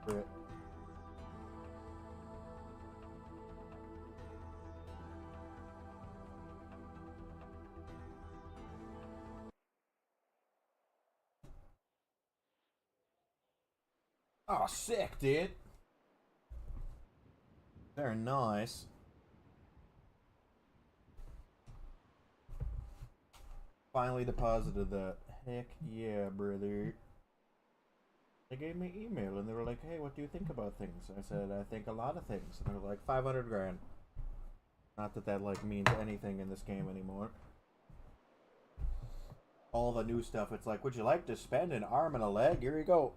Brit. Oh, sick, dude. Very nice. Finally deposited that. Heck yeah, brother. They gave me email and they were like, hey, what do you think about things? I said, I think a lot of things. And they were like, 500 grand. Not that that, like, means anything in this game anymore. All the new stuff, it's like, would you like to spend an arm and a leg? Here you go.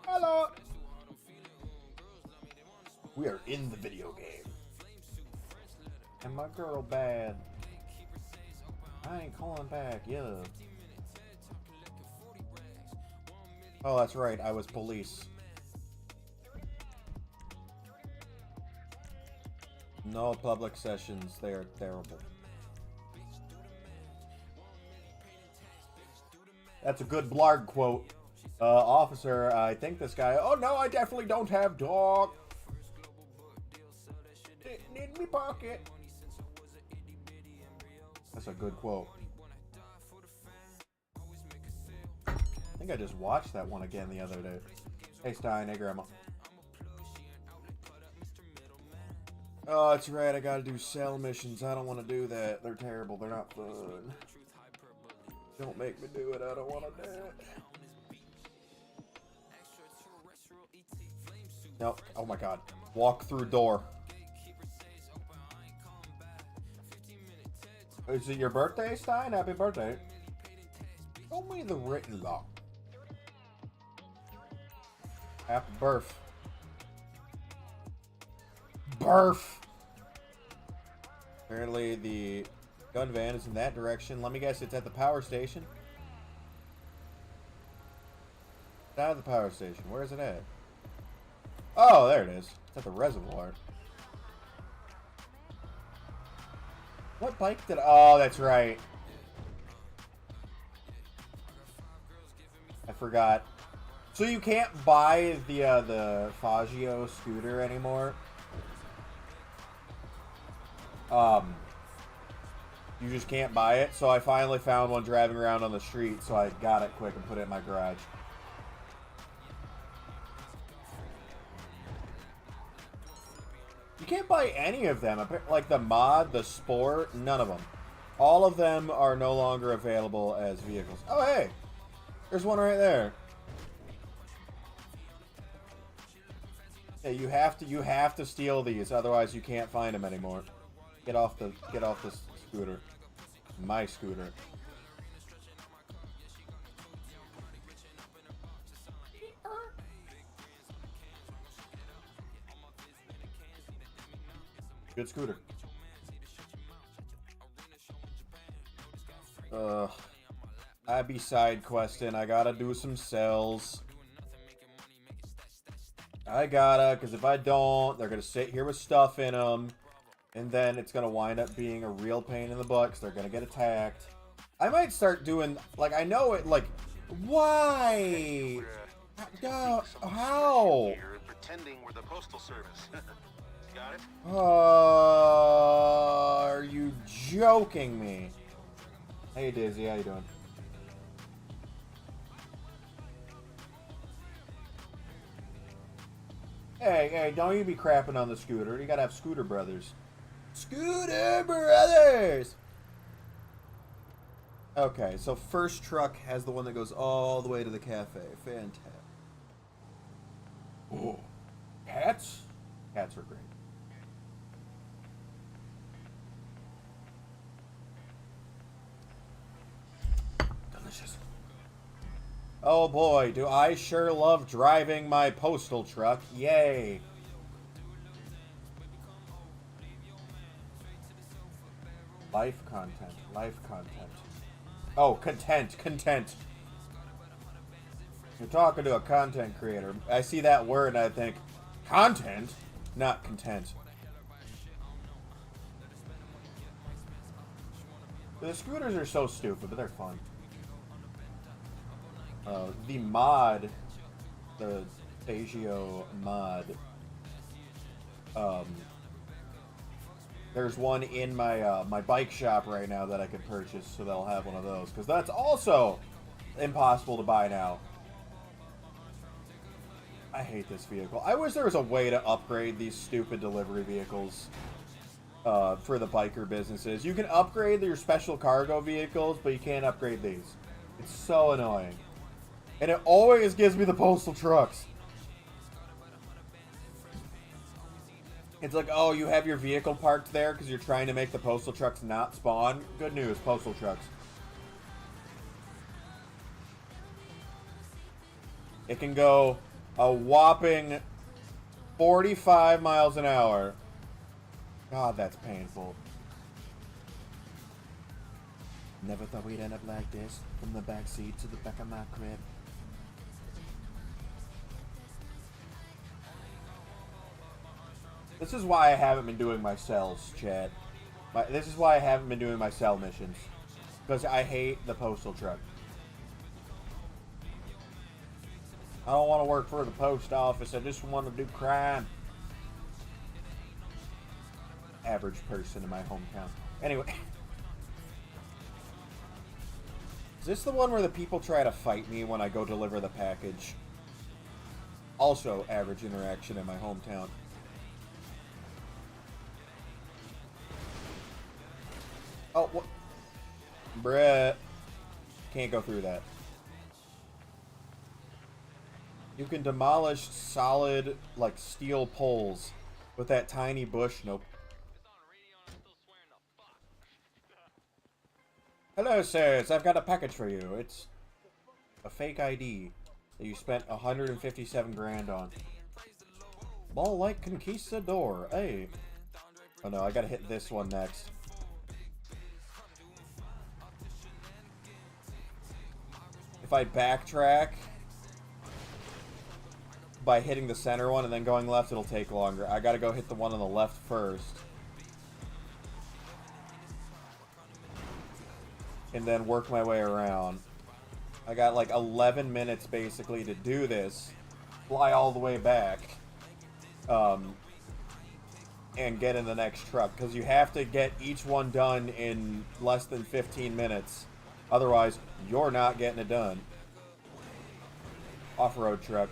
Hello! We are in the video game. And my girl bad. I ain't calling back, yeah. Oh, that's right, I was police. No public sessions, they are terrible. That's a good blarg quote. Officer, I think this guy... Oh, no, I definitely don't have dog. In me pocket. That's a good quote. I think I just watched that one again the other day. Hey, Stein. Hey, Grandma. Oh, that's right. I gotta do cell missions. I don't want to do that. They're terrible. They're not fun. Don't make me do it. I don't want to do it. Nope. Oh my god. Walk through door. Is it your birthday, Stein? Happy birthday. Show me the written law. Happy birth. Birth! Apparently the gun van is in that direction. Let me guess, it's at the power station. It's out of the power station. Where is it at? Oh, there it is. It's at the reservoir. What bike did... Oh, that's right. I forgot. So you can't buy the Faggio scooter anymore. You just can't buy it. So I finally found one driving around on the street. So I got it quick and put it in my garage. You can't buy any of them. Like the mod, the sport, none of them. All of them are no longer available as vehicles. Oh, hey. There's one right there. Yeah, you have to steal these, otherwise you can't find them anymore. Get off the scooter. My scooter. Good scooter. I be side questing. I gotta do some sells. I gotta, because if I don't, they're gonna sit here with stuff in them. And then it's gonna wind up being a real pain in the butt, because they're gonna get attacked. I might start doing, like, I know it, like, why? How? Pretending we're the postal service. Got it? Are you joking me? Hey Dizzy, how you doing? Hey, don't you be crapping on the scooter. You gotta have scooter brothers. Scooter brothers! Okay, so first truck has the one that goes all the way to the cafe. Fantastic. Oh, cats? Cats are great. Delicious. Oh boy, do I sure love driving my postal truck. Yay. Life content. Life content. Oh, content. You're talking to a content creator. I see that word and I think, content? Not content. The scooters are so stupid, but they're fun. The mod, the Stagio mod, there's one in my my bike shop right now that I could purchase, so they'll have one of those. Because that's also impossible to buy now. I hate this vehicle. I wish there was a way to upgrade these stupid delivery vehicles for the biker businesses. You can upgrade your special cargo vehicles, but you can't upgrade these. It's so annoying. And it always gives me the postal trucks. It's like, oh, you have your vehicle parked there because you're trying to make the postal trucks not spawn. Good news, postal trucks. It can go a whopping 45 miles an hour. God, that's painful. Never thought we'd end up like this. From the back seat to the back of my crib. This is why I haven't been doing my cells, chat. This is why I haven't been doing my cell missions. Because I hate the postal truck. I don't want to work for the post office. I just want to do crime. Average person in my hometown. Anyway. Is this the one where the people try to fight me when I go deliver the package? Also, average interaction in my hometown. Oh, what? Bruh. Can't go through that. You can demolish solid, like, steel poles with that tiny bush. Nope. Hello, sirs. I've got a package for you. It's a fake ID that you spent 157 grand on. Ball like conquistador. Hey. Oh no, I gotta hit this one next. If I backtrack by hitting the center one and then going left, it'll take longer. I gotta go hit the one on the left first. And then work my way around. I got like 11 minutes basically to do this. Fly all the way back. And get in the next truck. Because you have to get each one done in less than 15 minutes. Otherwise, you're not getting it done. Off-road truck.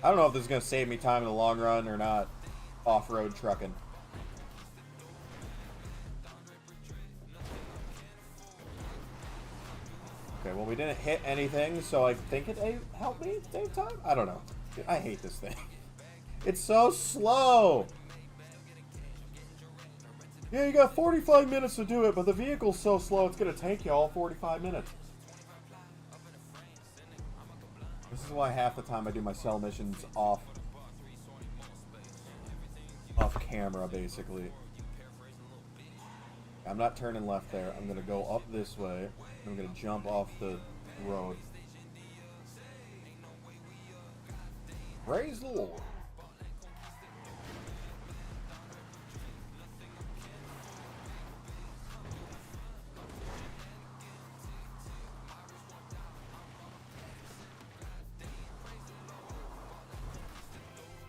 I don't know if this is going to save me time in the long run or not. Off-road trucking. Okay, well, we didn't hit anything, so I think it helped me save time? I don't know. I hate this thing. It's so slow! Yeah, you got 45 minutes to do it, but the vehicle's so slow it's going to take you all 45 minutes. This is why half the time I do my cell missions off camera, basically. I'm not turning left there. I'm going to go up this way. I'm going to jump off the road. Praise the Lord.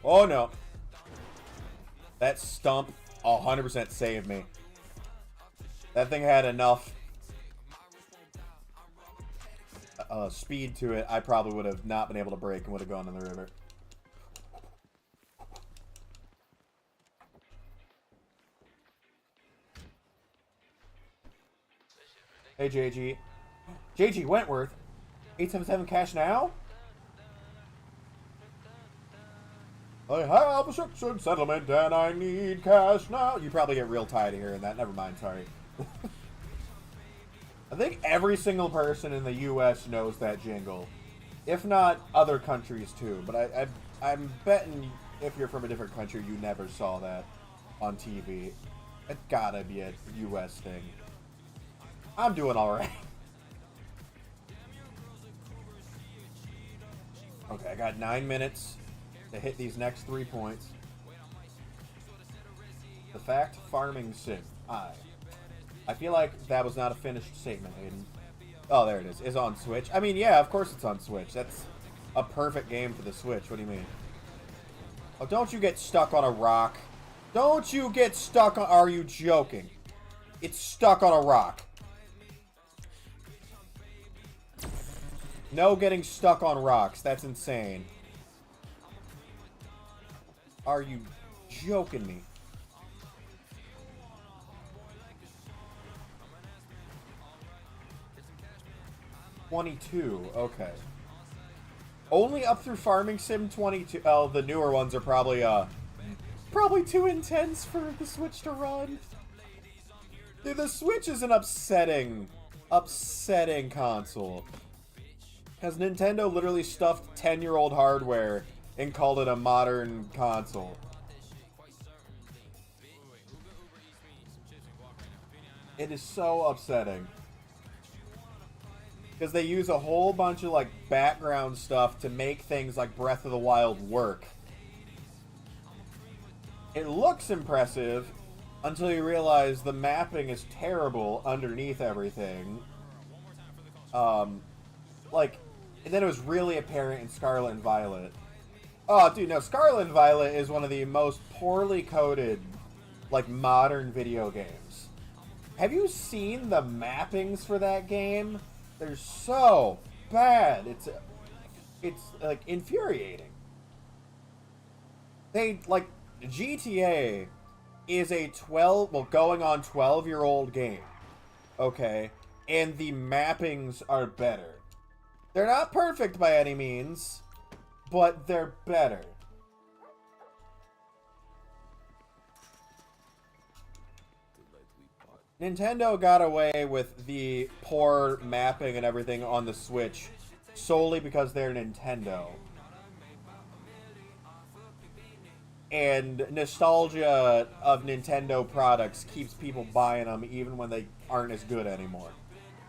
Oh no. That stump 100% saved me. That thing had enough speed to it. I probably would have not been able to brake and would have gone in the river. Hey, JG. JG Wentworth. 877 cash now? I have a section settlement and I need cash now. You probably get real tired of hearing that. Never mind, sorry. I think every single person in the U.S. knows that jingle. If not, other countries too. But I'm betting if you're from a different country, you never saw that on TV. It's gotta be a U.S. thing. I'm doing alright. Okay, I got 9 minutes to hit these next 3 points. The fact farming sim. I feel like that was not a finished statement, Aiden. Oh, there it is. Is on Switch. I mean, yeah, of course it's on Switch. That's a perfect game for the Switch. What do you mean? Oh, don't you get stuck on a rock. Don't you get stuck on... Are you joking? It's stuck on a rock. No getting stuck on rocks. That's insane. Are you joking me? $22. Okay. Only up through Farming Sim 22. Oh, the newer ones are probably too intense for the Switch to run. Dude, the Switch is an upsetting console. Because Nintendo literally stuffed 10-year-old hardware and called it a modern console. It is so upsetting. Because they use a whole bunch of, like, background stuff to make things like Breath of the Wild work. It looks impressive until you realize the mapping is terrible underneath everything. Like, and then it was really apparent in Scarlet and Violet. Oh, dude, no, Scarlet and Violet is one of the most poorly coded, like, modern video games. Have you seen the mappings for that game? They're so bad. It's like infuriating. They like GTA is a going on 12-year-old game. Okay, and the mappings are better. They're not perfect by any means, but they're better. Nintendo got away with the poor mapping and everything on the Switch solely because they're Nintendo. And nostalgia of Nintendo products keeps people buying them even when they aren't as good anymore.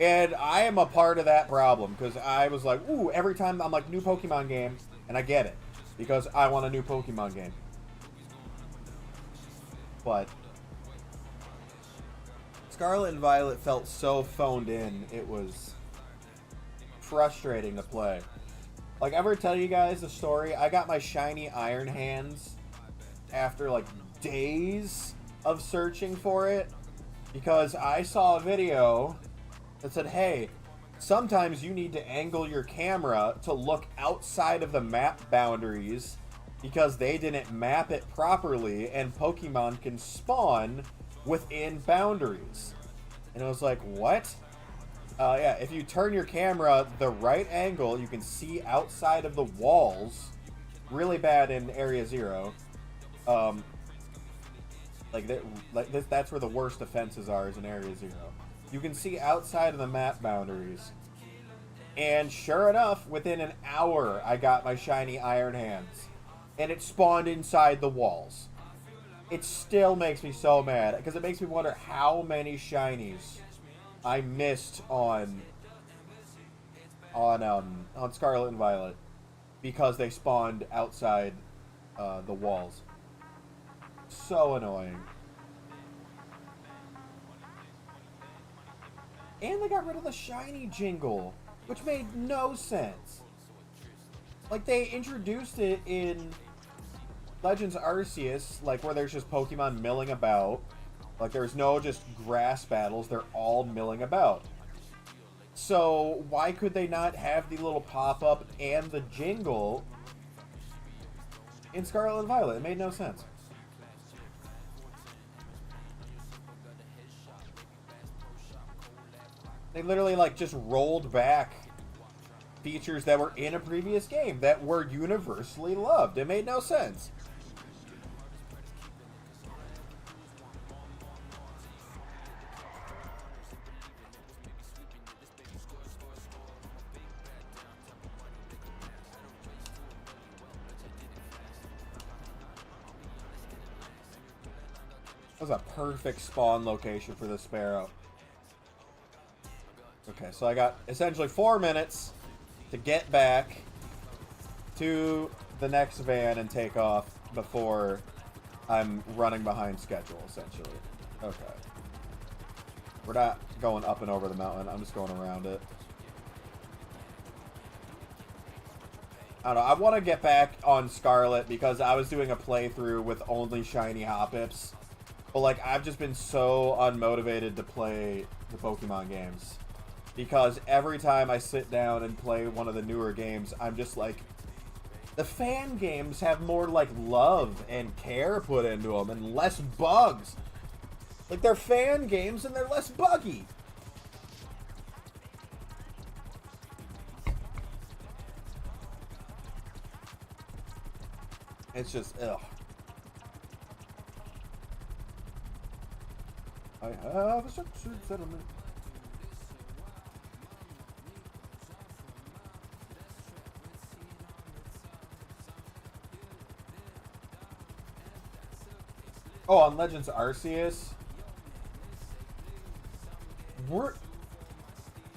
And I am a part of that problem because I was like, ooh, every time I'm like, new Pokemon game, and I get it because I want a new Pokemon game. But Scarlet and Violet felt so phoned in, it was frustrating to play. Like, ever tell you guys the story? I got my shiny iron hands after, like, days of searching for it because I saw a video that said, hey, sometimes you need to angle your camera to look outside of the map boundaries because they didn't map it properly and Pokemon can spawn within boundaries. And I was like, what? Yeah, if you turn your camera the right angle, you can see outside of the walls. Really bad in Area Zero. That's where the worst offenses are, is in Area Zero. You can see outside of the map boundaries. And sure enough, within an hour, I got my shiny iron hands. And it spawned inside the walls. It still makes me so mad, because it makes me wonder how many shinies I missed on Scarlet and Violet because they spawned outside the walls. So annoying. And they got rid of the shiny jingle, which made no sense. Like, they introduced it in Legends Arceus, like, where there's just Pokemon milling about. Like, there's no just grass battles, they're all milling about. So, why could they not have the little pop-up and the jingle in Scarlet and Violet? It made no sense. They literally, like, just rolled back features that were in a previous game that were universally loved. It made no sense. That was a perfect spawn location for the Sparrow. Okay, so I got essentially 4 minutes to get back to the next van and take off before I'm running behind schedule, essentially. Okay. We're not going up and over the mountain. I'm just going around it. I don't know. I want to get back on Scarlet because I was doing a playthrough with only shiny Hoppips. But, like, I've just been so unmotivated to play the Pokemon games. Because every time I sit down and play one of the newer games, I'm just like, the fan games have more, like, love and care put into them and less bugs. Like, they're fan games and they're less buggy. It's just, ugh. I have a structured settlement. Oh, on Legends Arceus?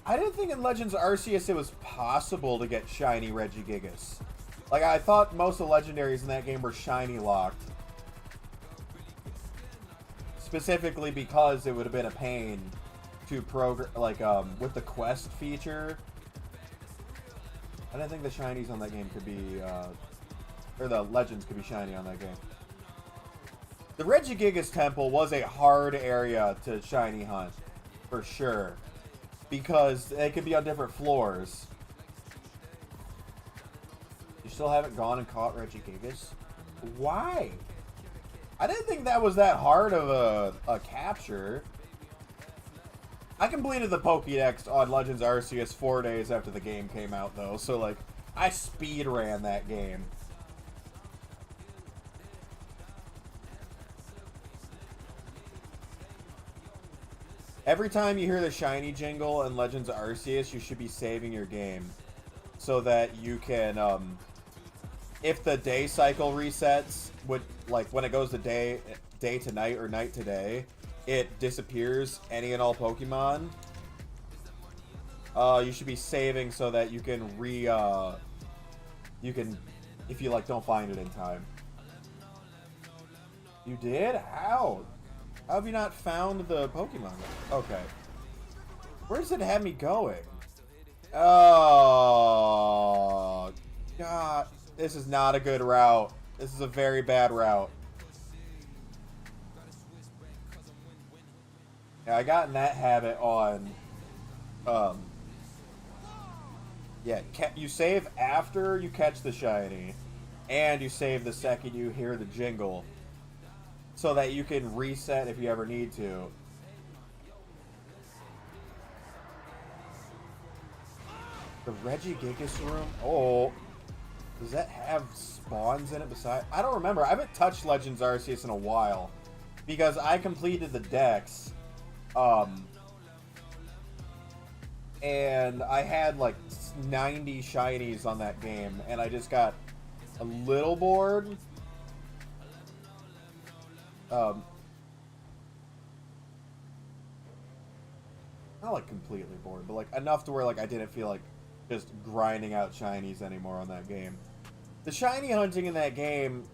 I didn't think in Legends Arceus it was possible to get shiny Regigigas. Like, I thought most of the legendaries in that game were shiny locked. Specifically because it would have been a pain to program, like, with the quest feature. I didn't think the shinies on that game could be, or the legends could be shiny on that game. The Regigigas Temple was a hard area to shiny hunt, for sure. Because they could be on different floors. You still haven't gone and caught Regigigas? Why? I didn't think that was that hard of a capture. I completed the Pokédex on Legends Arceus 4 days after the game came out, though. So, like, I speed ran that game. Every time you hear the shiny jingle in Legends Arceus, you should be saving your game. So that you can, if the day cycle resets, like when it goes to day to night or night to day, it disappears any and all Pokemon. You should be saving so that you can if you like don't find it in time. You did? How? How have you not found the Pokemon? Okay. Where does it have me going? Oh, God. This is not a good route. This is a very bad route. Yeah, I got in that habit on... Yeah, you save after you catch the shiny. And you save the second you hear the jingle. So that you can reset if you ever need to. The Regigigas room? Oh. Does that have spawns in it beside? I don't remember. I haven't touched Legends Arceus in a while. Because I completed the Dex. And I had like 90 shinies on that game. And I just got a little bored. Not like completely bored, but like enough to where like I didn't feel like just grinding out shinies anymore on that game. The shiny hunting in that game,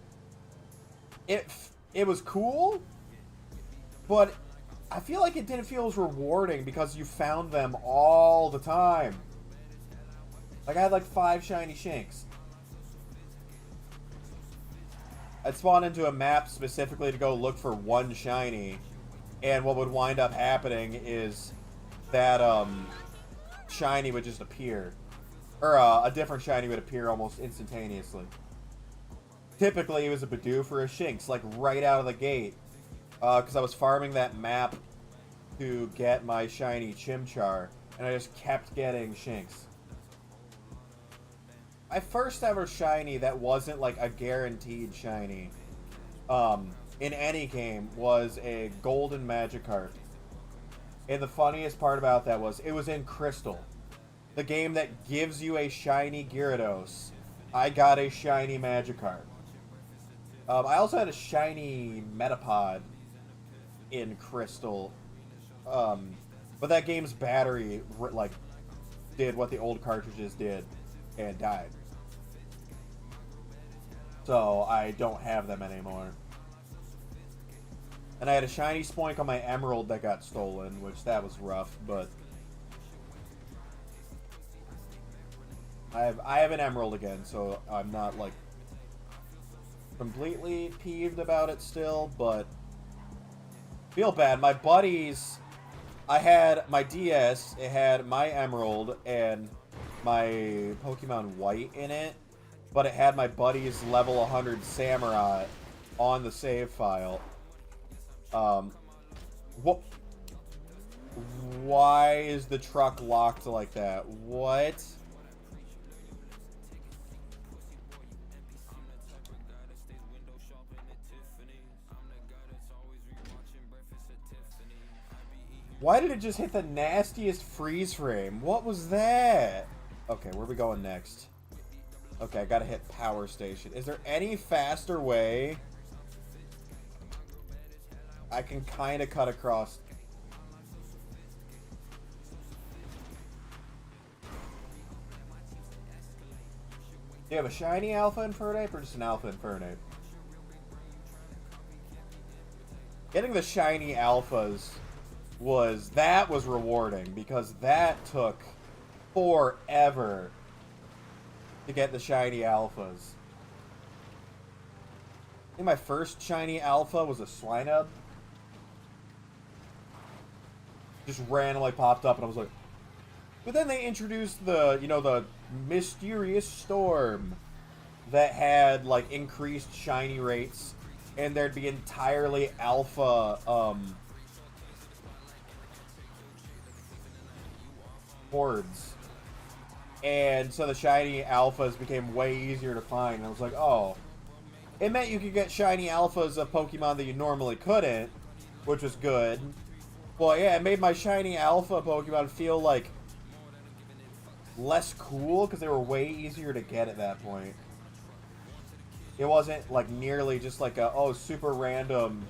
it was cool, but I feel like it didn't feel as rewarding because you found them all the time. Like I had like 5 shiny Shinx. I'd spawn into a map specifically to go look for one shiny, and what would wind up happening is that shiny would just appear. Or a different shiny would appear almost instantaneously. Typically, it was a Bidoof or a Shinx, like right out of the gate. Because I was farming that map to get my shiny Chimchar, and I just kept getting Shinx. My first ever shiny that wasn't like a guaranteed shiny in any game was a golden Magikarp. And the funniest part about that was it was in Crystal, the game that gives you a shiny Gyarados. I got a shiny Magikarp. I also had a shiny Metapod in Crystal, but that game's battery like did what the old cartridges did and died. So I don't have them anymore. And I had a shiny spoink on my emerald that got stolen, which that was rough, but I have an emerald again, so I'm not like completely peeved about it still, but feel bad. My buddies, I had my DS, it had my emerald and my Pokemon White in it, but it had my buddy's level 100 Samurai on the save file. What? Why is the truck locked like that? What? Why did it just hit the nastiest freeze frame? What was that? Okay, where are we going next? Okay, I gotta hit power station. Is there any faster way I can kind of cut across? Do you have a shiny Alpha Infernape or just an Alpha Infernape? Getting the shiny Alphas was rewarding because that took forever to get the shiny Alphas. I think my first shiny Alpha was a Swinub. Just randomly popped up and I was like... But then they introduced the, you know, the mysterious storm that had, like, increased shiny rates. And there'd be entirely alpha, hordes. And so the shiny alphas became way easier to find. And I was like, oh. It meant you could get shiny alphas of Pokemon that you normally couldn't, which was good. Well, yeah, it made my shiny alpha Pokemon feel, like, less cool, because they were way easier to get at that point. It wasn't, like, nearly just like a, oh, super random,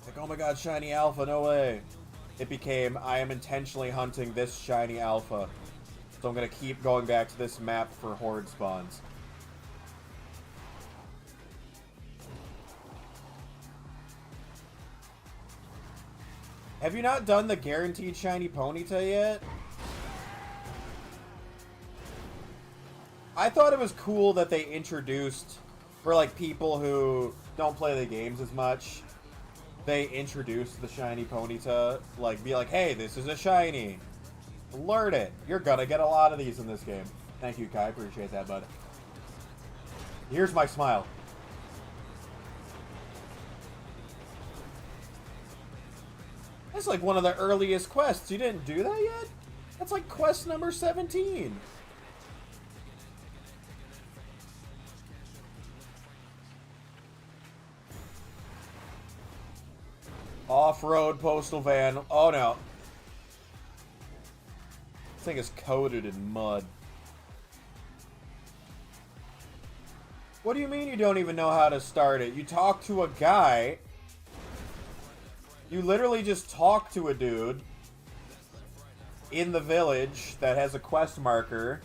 like, oh my god, shiny alpha, no way. It became, I am intentionally hunting this shiny alpha, so I'm going to keep going back to this map for horde spawns. Have you not done the guaranteed shiny Ponyta yet? I thought it was cool that they introduced, for like people who don't play the games as much, they introduced the shiny Ponyta. Like, be like, hey, this is a shiny. Learn it. You're gonna get a lot of these in this game. Thank you, Kai. Appreciate that, bud. Here's my smile. That's like one of the earliest quests. You didn't do that yet? That's like quest number 17. Off-road postal van. Oh no. This thing is coated in mud. What do you mean you don't even know how to start it? You talk to a guy. You literally just talk to a dude in the village that has a quest marker,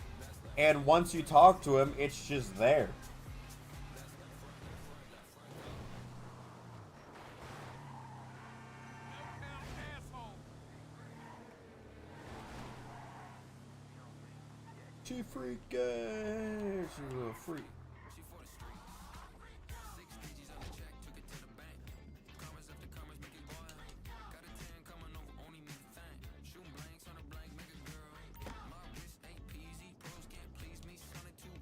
and once you talk to him, it's just there. She freak, she's a little freak.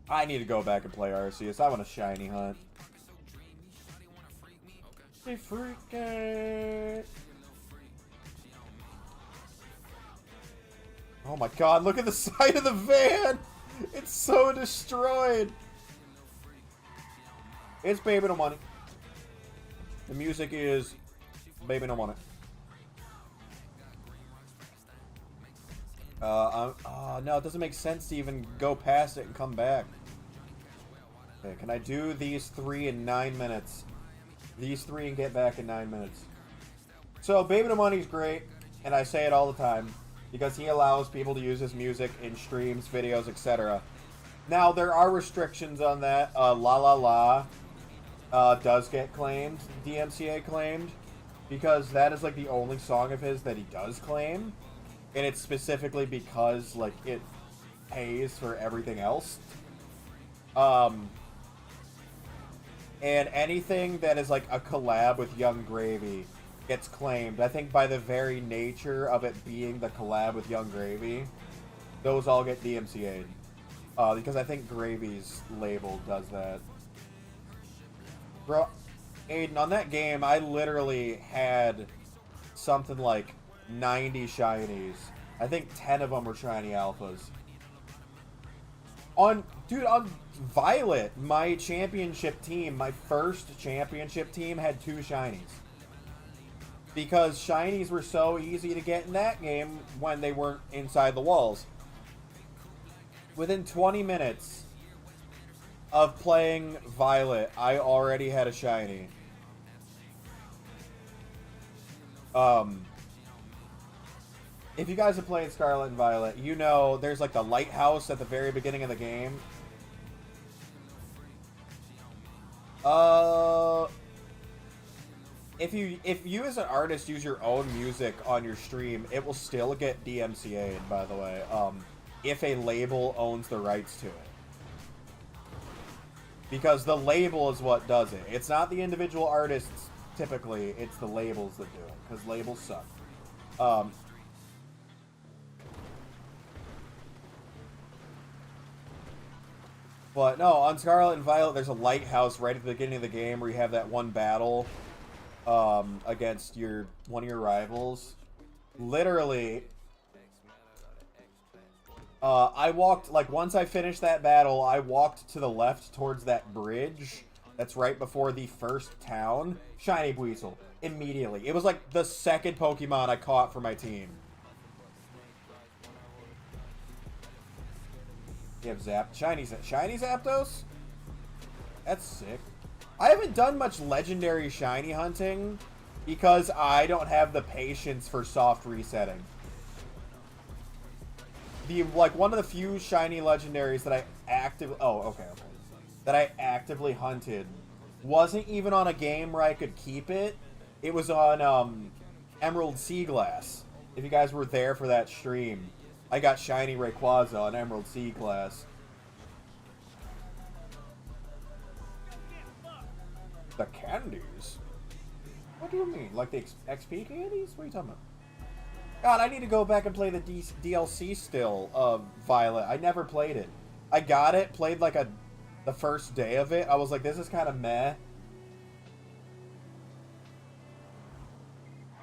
I need to go back and play Arceus. I want a shiny hunt. She freaking. Oh my god, look at the side of the van! It's so destroyed! It's Baby No Money. The music is Baby No Money. Oh no, it doesn't make sense to even go past it and come back. Okay, can I do these 3 in 9 minutes? These 3 and get back in 9 minutes. So, Baby No Money's great, and I say it all the time, because he allows people to use his music in streams, videos, etc. Now, there are restrictions on that. La La La does get claimed, DMCA claimed, because that is, like, the only song of his that he does claim. And it's specifically because, like, it pays for everything else. And anything that is, like, a collab with Young Gravy gets claimed. I think by the very nature of it being the collab with Young Gravy, those all get DMCA'd. Because I think Gravy's label does that. Bro, Aiden, on that game, I literally had something like 90 shinies. I think 10 of them were shiny alphas. On Violet, my championship team, my first championship team, had 2 shinies. Because shinies were so easy to get in that game when they weren't inside the walls. Within 20 minutes of playing Violet, I already had a shiny. If you guys have played Scarlet and Violet, you know there's like the lighthouse at the very beginning of the game. If you as an artist use your own music on your stream, it will still get DMCA'd, by the way. If a label owns the rights to it. Because the label is what does it. It's not the individual artists, typically. It's the labels that do it. Because labels suck. But no, on Scarlet and Violet, there's a lighthouse right at the beginning of the game where you have that one battle against one of your rivals. Literally, I walked, like, once I finished that battle, I walked to the left towards that bridge that's right before the first town. Shiny Buizel. Immediately. It was like the second Pokemon I caught for my team. You have Shiny Zapdos? That's sick. I haven't done much legendary shiny hunting because I don't have the patience for soft resetting. One of the few shiny legendaries that I actively hunted wasn't even on a game where I could keep it. It was on Emerald Sea Glass. If you guys were there for that stream, I got shiny Rayquaza on Emerald Sea Glass. The candies? What do you mean? Like the XP candies? What are you talking about? God, I need to go back and play the DLC still of Violet. I never played it. I got it, played like the first day of it. I was like, this is kind of meh.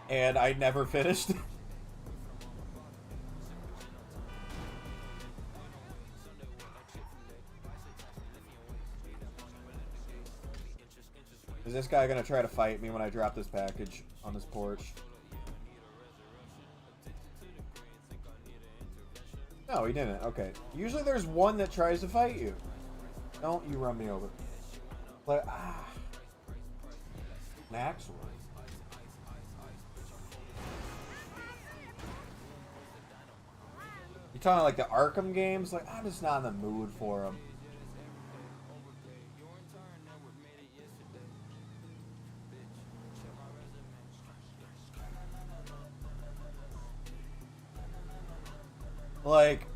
And I never finished. Is this guy gonna try to fight me when I drop this package on this porch? No, he didn't. Okay. Usually there's one that tries to fight you. Don't you run me over. But, Maxwell. You talking like the Arkham games? Like, I'm just not in the mood for them. Like,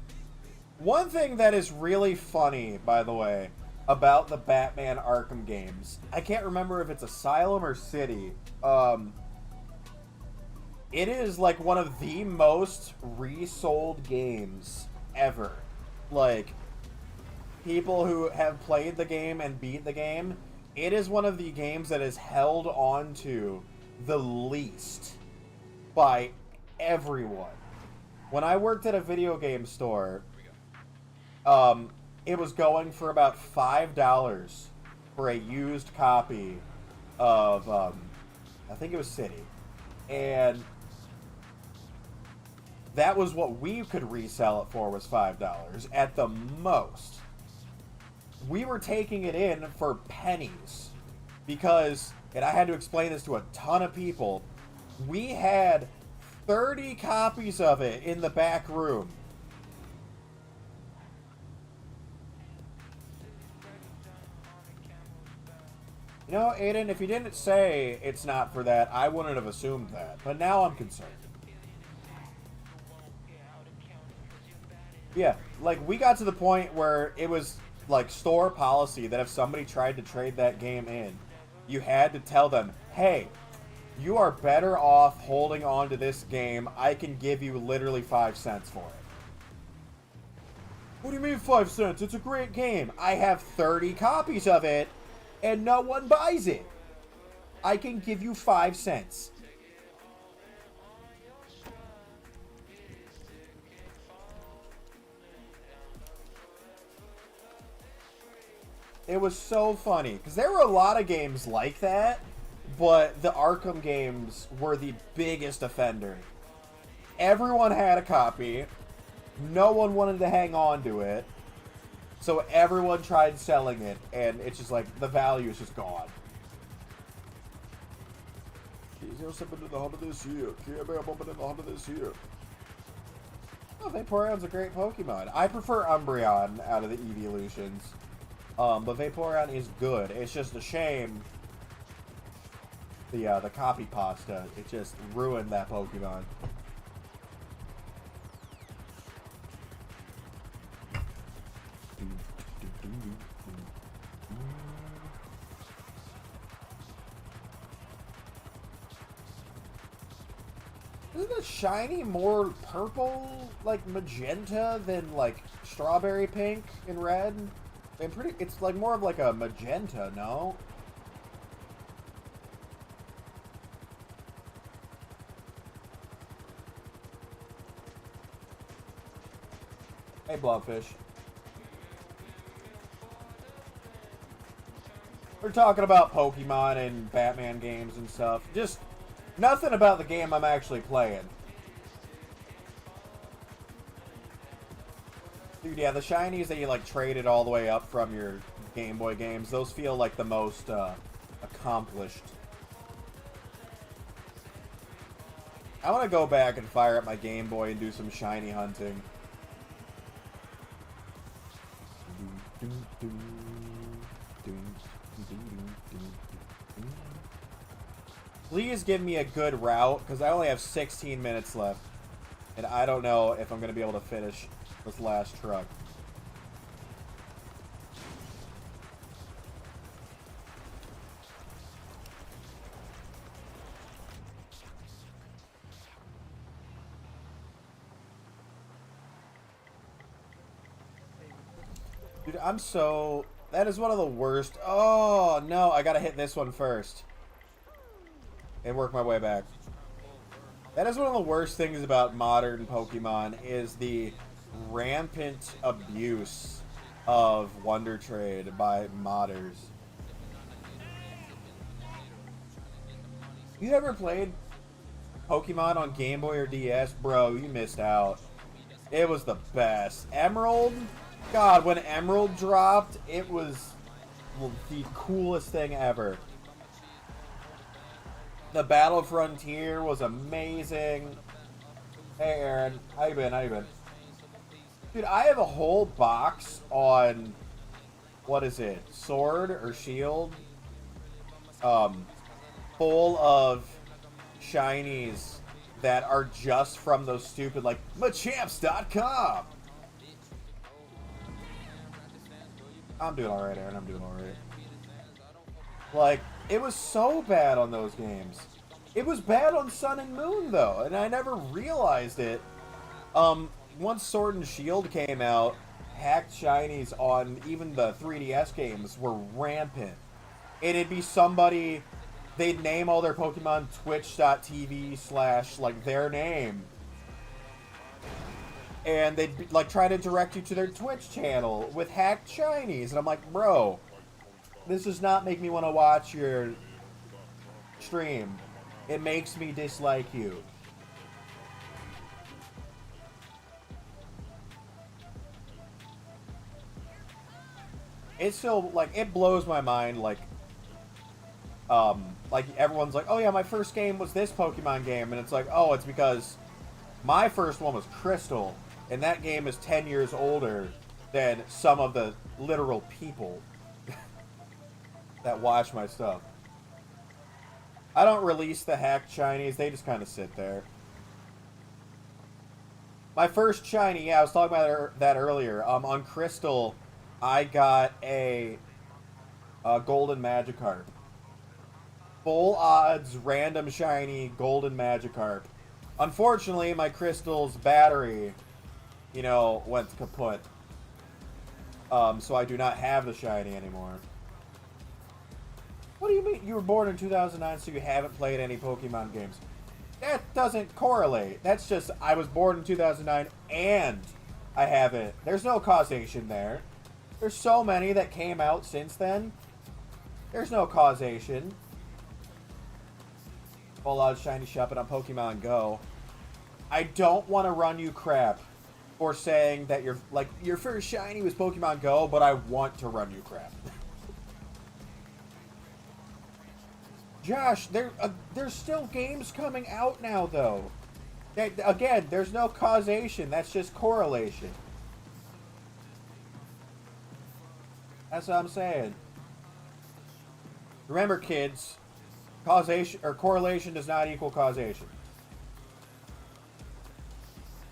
one thing that is really funny, by the way, about the Batman Arkham games, I can't remember if it's Asylum or City. It is like one of the most resold games ever. Like, people who have played the game and beat the game, it is one of the games that is held on to the least by everyone. When I worked at a video game store, it was going for about $5 for a used copy of, I think it was City. And that was what we could resell it for, was $5 at the most. We were taking it in for pennies because, and I had to explain this to a ton of people, we had 30 copies of it in the back room. You know, Aiden, if you didn't say it's not for that, I wouldn't have assumed that. But now I'm concerned. Yeah, like, we got to the point where it was, like, store policy that if somebody tried to trade that game in, you had to tell them, hey, you are better off holding on to this game. I can give you literally 5 cents for it. What do you mean 5 cents? It's a great game. I have 30 copies of it, and no one buys it. I can give you 5 cents. It was so funny, because there were a lot of games like that, but the Arkham games were the biggest offender. Everyone had a copy. No one wanted to hang on to it. So everyone tried selling it, and it's just like, the value is just gone. Oh, Vaporeon's a great Pokemon. I prefer Umbreon out of the evolutions. But Vaporeon is good. It's just a shame the copy pasta. It just ruined that Pokemon. Isn't the shiny more purple, like magenta, than like strawberry pink and red? It's like more of like a magenta, no? Hey, Blobfish. We're talking about Pokemon and Batman games and stuff. Just nothing about the game I'm actually playing. Dude, yeah, the shinies that you, like, traded all the way up from your Game Boy games, those feel like the most, accomplished. I want to go back and fire up my Game Boy and do some shiny hunting. Please give me a good route, because I only have 16 minutes left. And I don't know if I'm going to be able to finish this last truck. Dude, I'm so... That is one of the worst... Oh, no, I gotta hit this one first. And work my way back. That is one of the worst things about modern Pokemon, is the rampant abuse of Wonder Trade by modders. You ever played Pokemon on Game Boy or DS? Bro, you missed out. It was the best. Emerald? God, when Emerald dropped, it was the coolest thing ever. The Battle Frontier was amazing. Hey, Aaron. How you been? How you been? Dude, I have a whole box on... What is it? Sword or Shield? Full of shinies that are just from those stupid, like, Machamps.com. I'm doing alright, Aaron. I'm doing alright. Like, it was so bad on those games. It was bad on Sun and Moon, though, and I never realized it. Once Sword and Shield came out, hacked shinies on even the 3DS games were rampant. And it'd be somebody, they'd name all their Pokemon twitch.tv/ like their name. And they'd be, like, try to direct you to their Twitch channel with hacked shinies. And I'm like, bro, this does not make me want to watch your stream. It makes me dislike you. It's still, like, it blows my mind, like everyone's like, oh yeah, my first game was this Pokemon game, and it's like, oh, it's because my first one was Crystal, and that game is 10 years older than some of the literal people that watch my stuff. I don't release the hacked shinies. They just kind of sit there. My first shiny, yeah, I was talking about that earlier. On Crystal, I got a golden Magikarp. Full odds, random shiny, golden Magikarp. Unfortunately, my Crystal's battery, went kaput. So I do not have the shiny anymore. What do you mean? You were born in 2009, so you haven't played any Pokemon games. That doesn't correlate. That's just, I was born in 2009 and I haven't. There's no causation there. There's so many that came out since then. There's no causation. Full out shiny shopping on Pokemon Go. I don't want to run you crap for saying that your first shiny was Pokemon Go, but I want to run you crap. Josh, there's still games coming out now, though. Again, there's no causation. That's just correlation. That's what I'm saying. Remember, kids, causation or correlation does not equal causation.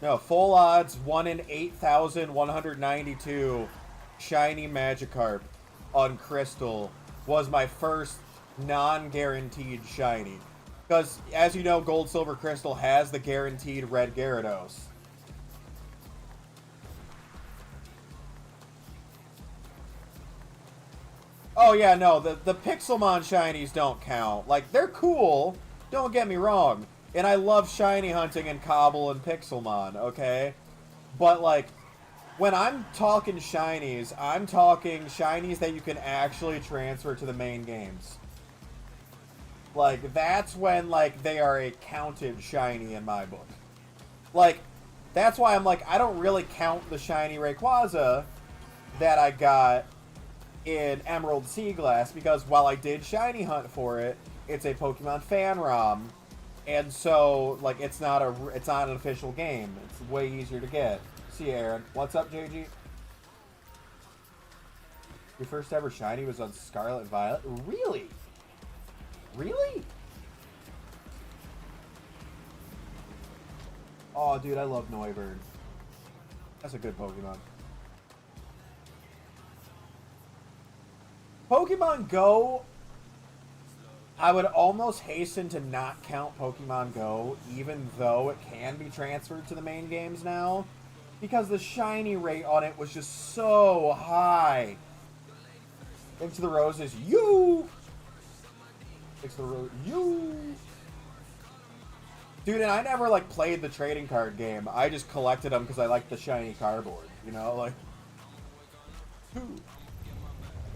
No, full odds, 1 in 8,192 shiny Magikarp on Crystal was my first non-guaranteed shiny. Because, as you know, Gold, Silver, Crystal has the guaranteed red Gyarados. Oh yeah, no, the Pixelmon shinies don't count. Like, they're cool, don't get me wrong. And I love shiny hunting in Cobble and Pixelmon, okay? But, like, when I'm talking shinies, I'm talking shinies that you can actually transfer to the main games. Like, that's when, like, they are a counted shiny in my book. Like, that's why I'm like, I don't really count the shiny Rayquaza that I got in Emerald Sea Glass, because while I did shiny hunt for it, it's a Pokemon fan ROM, and so, like, it's not an official game. It's way easier to get. See you, Aaron. What's up, JG? Your first ever shiny was on Scarlet Violet? Really? Really? Oh, dude, I love Noivern. That's a good Pokemon. Pokemon Go, I would almost hasten to not count Pokemon Go, even though it can be transferred to the main games now, because the shiny rate on it was just so high. Into the Roses, you! You! Dude, and I never, like, played the trading card game. I just collected them because I liked the shiny cardboard, you know? Like, 2,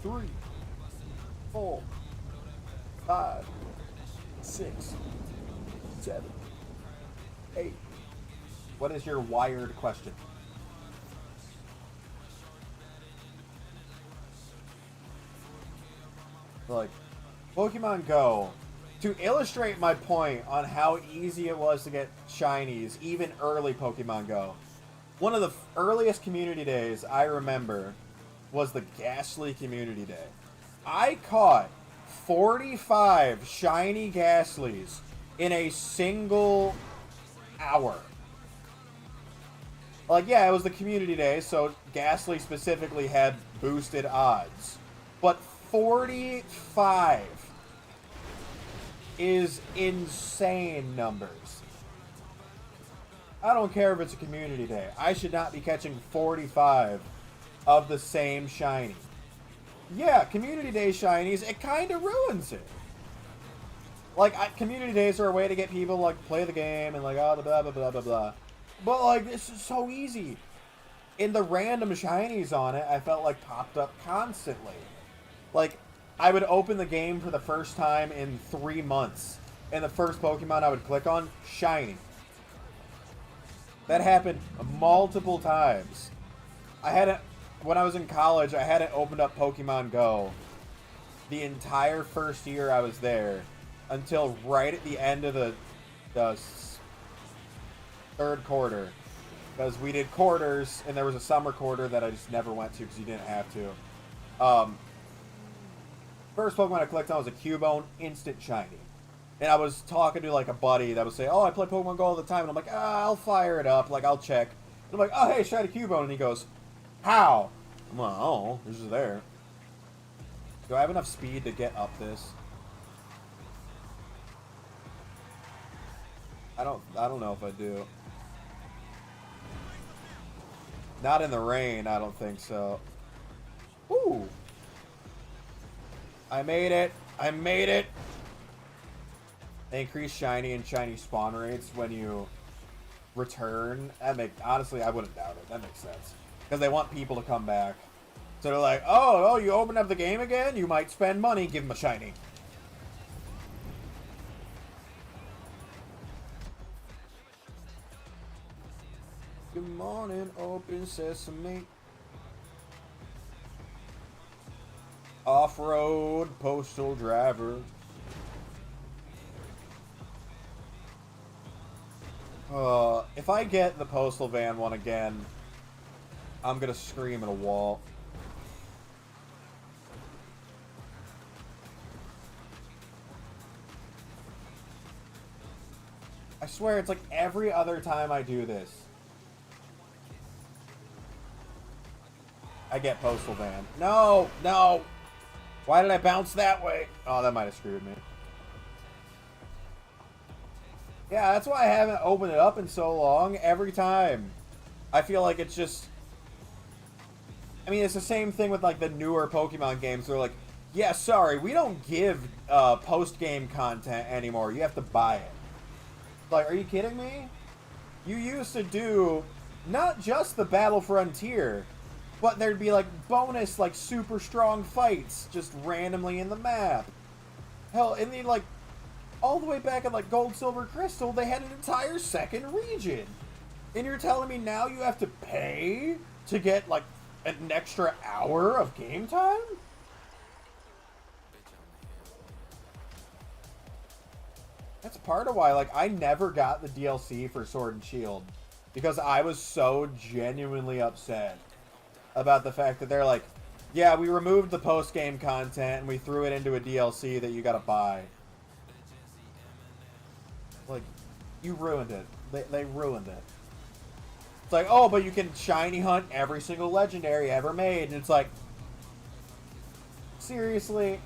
3, 4, 5, 6, 7, 8. What is your wired question? Like, Pokemon Go, to illustrate my point on how easy it was to get shinies, even early Pokemon Go, one of the earliest community days I remember was the Ghastly Community Day. I caught 45 shiny Ghastlies in a single hour. Like, yeah, it was the community day, so Ghastly specifically had boosted odds. But 45 is insane numbers. I don't care if it's a community day. I should not be catching 45 of the same shiny. Yeah, community day shinies, it kind of ruins it. Like, community days are a way to get people, like, play the game and, like, oh, blah, blah, blah, blah, blah. But, like, this is so easy. And the random shinies on it, I felt like popped up constantly. Like, I would open the game for the first time in 3 months, and the first Pokemon I would click on, shiny. That happened multiple times. When I was in college, I hadn't opened up Pokemon Go the entire first year I was there until right at the end of the third quarter. Because we did quarters, and there was a summer quarter that I just never went to because you didn't have to. First Pokemon I collected on was a Cubone, instant shiny. And I was talking to like a buddy that was saying, "Oh, I play Pokemon Go all the time," and I'm like, "I'll fire it up, like I'll check." And I'm like, "Oh, hey, shiny Cubone," and he goes, "How?" I'm like, "Oh, this is there." Do I have enough speed to get up this? I don't know if I do. Not in the rain, I don't think so. Ooh. I made it. I made it. They increase shiny and shiny spawn rates when you return. Honestly, I wouldn't doubt it. That makes sense. Because they want people to come back. So they're like, oh, you open up the game again? You might spend money. Give them a shiny. Good morning, open sesame. Off-road postal driver. If I get the postal van one again, I'm gonna scream at a wall. I swear it's like every other time I do this, I get postal van. No, no. Why did I bounce that way? Oh, that might have screwed me. Yeah, that's why I haven't opened it up in so long. Every time, I feel like it's just... I mean, it's the same thing with, like, the newer Pokemon games. They're like, yeah, sorry, we don't give post-game content anymore. You have to buy it. Like, are you kidding me? You used to do not just the Battle Frontier, but there'd be, like, bonus, like, super strong fights just randomly in the map. Hell, in the, like... all the way back in like Gold, Silver, Crystal, they had an entire second region. And you're telling me now you have to pay to get like an extra hour of game time? That's part of why like I never got the DLC for Sword and Shield. Because I was so genuinely upset about the fact that they're like, yeah, we removed the post-game content and we threw it into a DLC that you gotta buy. Like, you ruined it. They ruined it. It's like, oh, but you can shiny hunt every single legendary ever made. And it's like, seriously?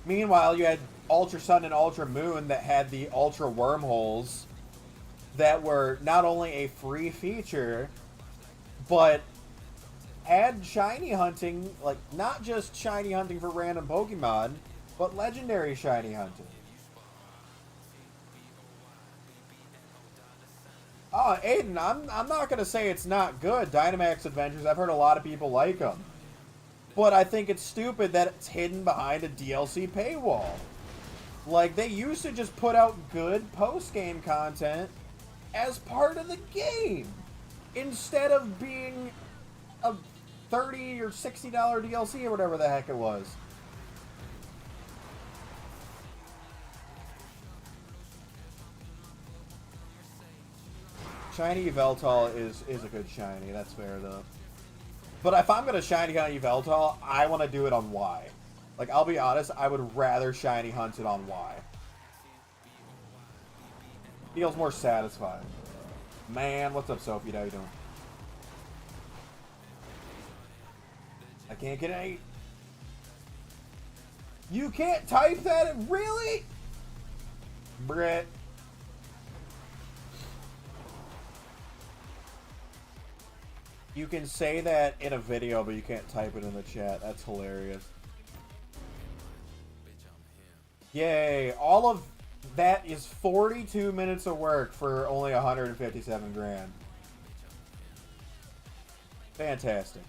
Meanwhile, you had Ultra Sun and Ultra Moon that had the Ultra Wormholes that were not only a free feature, but had shiny hunting, like, not just shiny hunting for random Pokemon, but legendary shiny hunting. Oh, Aiden, I'm not going to say it's not good. Dynamax Adventures, I've heard a lot of people like them. But I think it's stupid that it's hidden behind a DLC paywall. Like, they used to just put out good post-game content as part of the game, instead of being a $30 or $60 DLC or whatever the heck it was. Shiny Yveltal is a good shiny, that's fair though. But if I'm gonna shiny hunt Yveltal, I want to do it on Y. Like, I'll be honest, I would rather shiny hunt it on Y. Feels more satisfying. Man, what's up, Sophie? How you doing? I can't get an 8. You can't type that? Really? Brett. You can say that in a video, but you can't type it in the chat. That's hilarious. Yay. All of that is 42 minutes of work for only 157 grand. Fantastic.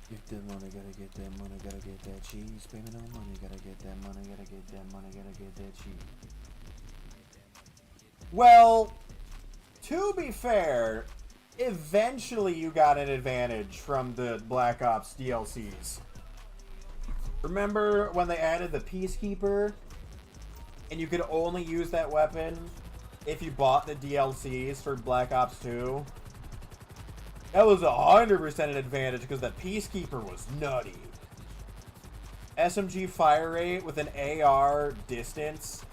Get that money, gotta get that money, gotta get that cheese. Payment on money, gotta get that money, gotta get that money, gotta get that cheese. Well, to be fair, eventually you got an advantage from the Black Ops DLCs. Remember when they added the Peacekeeper? And you could only use that weapon if you bought the DLCs for Black Ops 2? That was 100% an advantage because the Peacekeeper was nutty. SMG fire rate with an AR distance.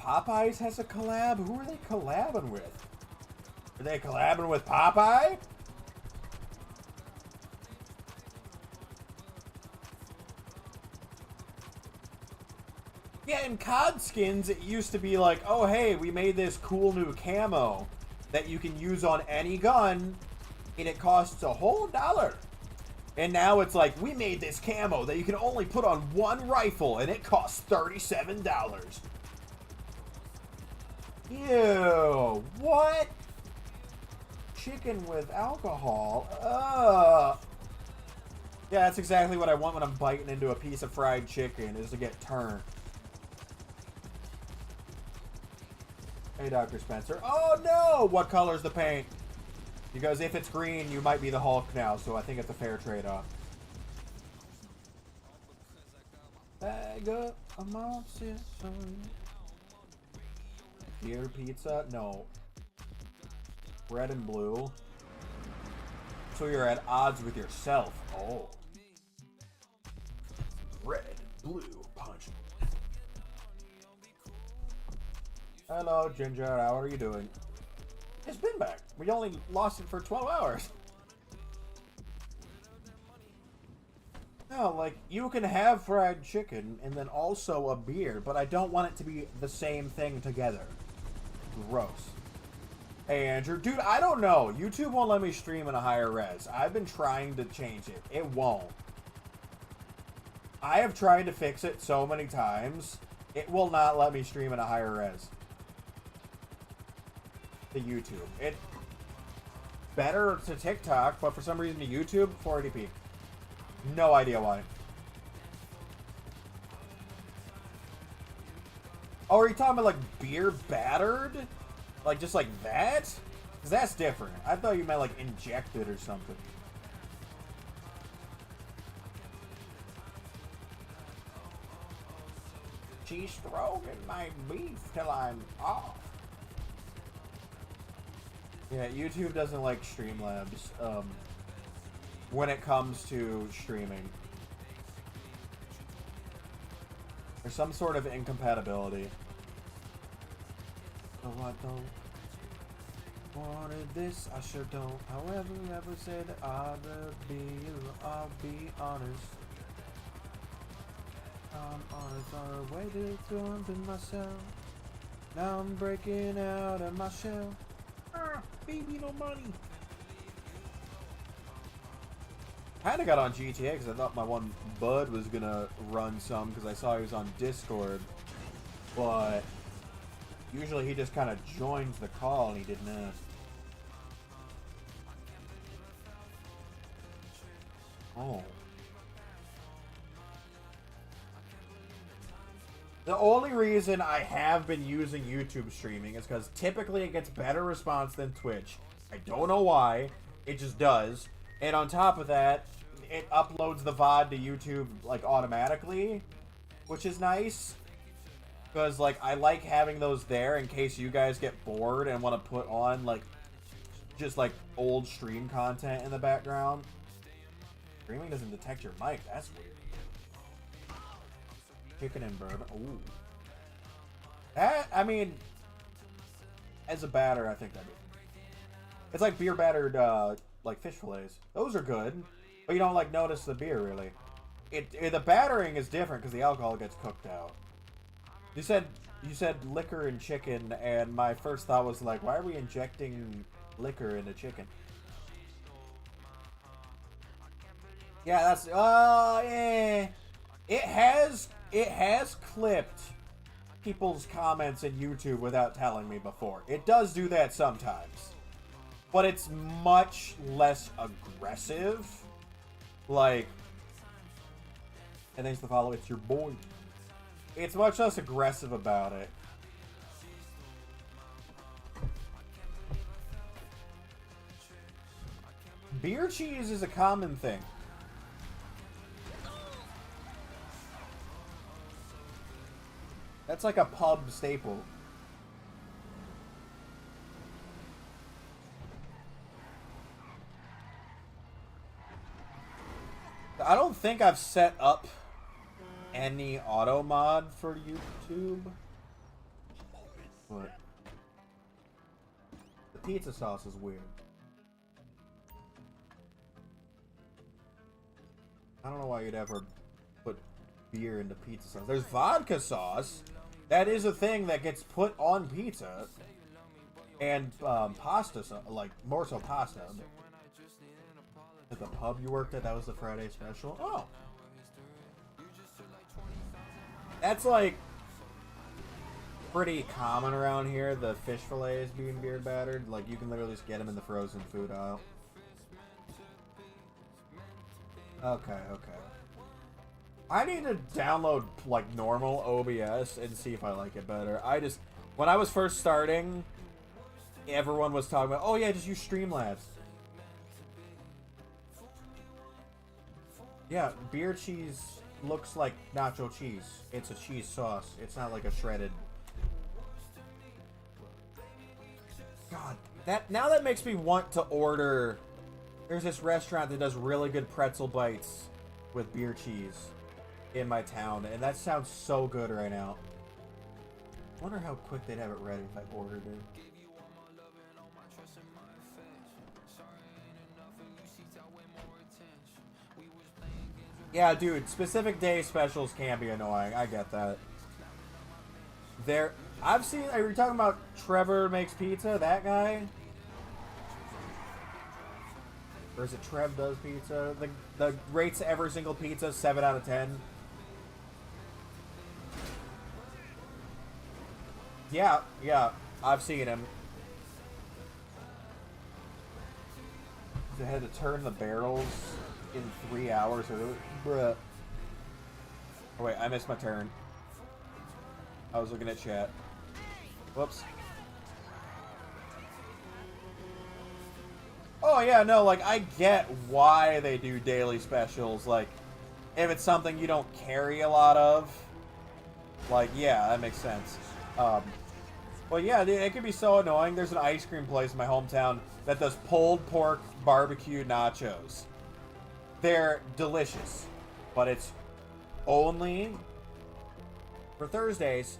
Popeyes has a collab? Who are they collabing with? Are they collabing with Popeye? Yeah, in COD skins, it used to be like, oh, hey, we made this cool new camo that you can use on any gun, and it costs a whole $1. And now it's like, we made this camo that you can only put on one rifle, and it costs $37. Ew, what? Chicken with alcohol? Yeah, that's exactly what I want when I'm biting into a piece of fried chicken, is to get turned. Hey, Dr. Spencer. Oh, no! What color's the paint? Because if it's green, you might be the Hulk now, so I think it's a fair trade-off. Bag up a monster. Beer pizza? No. Red and blue. So you're at odds with yourself. Oh. Red, blue, punch. Hello, Ginger. How are you doing? It's been back. We only lost it for 12 hours. No, like, you can have fried chicken and then also a beer, but I don't want it to be the same thing together. Gross. Hey, Andrew. Dude, I don't know. YouTube won't let me stream in a higher res. I've been trying to change it. It won't. I have tried to fix it so many times. It will not let me stream in a higher res. To YouTube. It better to TikTok, but for some reason to YouTube, 480p. No idea why. Oh, are you talking about like beer battered? Like just like that? Because that's different. I thought you meant like injected or something. She's stroking my beef till I'm off. Yeah, YouTube doesn't like Streamlabs when it comes to streaming. There's some sort of incompatibility. Oh, I don't wanted this, I sure don't. However, ever said I'll be honest. I'm honest on a way to unbend myself. Now I'm breaking out of my shell. Baby, no money. Kinda got on GTA because I thought my one bud was gonna run some because I saw he was on Discord. But usually he just kind of joins the call and he did not. Oh. The only reason I have been using YouTube streaming is because typically it gets better response than Twitch. I don't know why. It just does. And on top of that, it uploads the VOD to YouTube like automatically, which is nice. Because like I like having those there in case you guys get bored and want to put on like just like old stream content in the background. Streaming doesn't detect your mic. That's weird. Chicken and bourbon. Ooh. That, I mean, as a batter, I think that'd be. It's like beer battered, like fish fillets. Those are good, but you don't like notice the beer really. The battering is different because the alcohol gets cooked out. You said liquor and chicken, and my first thought was like, why are we injecting liquor into chicken? Yeah, that's yeah. It has clipped people's comments in YouTube without telling me before. It does do that sometimes. But it's much less aggressive. Like, and thanks for the follow, it's your boy. It's much less aggressive about it. Beer cheese is a common thing. That's like a pub staple. I don't think I've set up any auto mod for YouTube, but the pizza sauce is weird. I don't know why you'd ever put beer into pizza sauce. There's vodka sauce. That is a thing that gets put on pizza. And pasta sauce, like more so pasta. At the pub you worked at, that was the Friday special. Oh. That's like pretty common around here, the fish fillets being beer battered. Like you can literally just get them in the frozen food aisle. Okay. I need to download like normal OBS and see if I like it better. When I was first starting, everyone was talking about, oh yeah, just use Streamlabs. Yeah, beer cheese looks like nacho cheese. It's a cheese sauce. It's not like a shredded. God, now that makes me want to order. There's this restaurant that does really good pretzel bites with beer cheese in my town, and that sounds so good right now. I wonder how quick they'd have it ready if I ordered it. Yeah, dude, specific day specials can be annoying. I get that. I've seen, are you talking about Trevor Makes Pizza? That guy? Or is it Trev Does Pizza? The rates every single pizza 7 out of 10. Yeah, I've seen him. They had to turn the barrels in 3 hours. Bruh. Oh wait, I missed my turn. I was looking at chat. Whoops. Oh yeah, no, like I get why they do daily specials. Like, if it's something you don't carry a lot of, like, yeah, that makes sense. But yeah, dude, it can be so annoying. There's an ice cream place in my hometown that does pulled pork barbecue nachos. They're delicious, but it's only for Thursdays.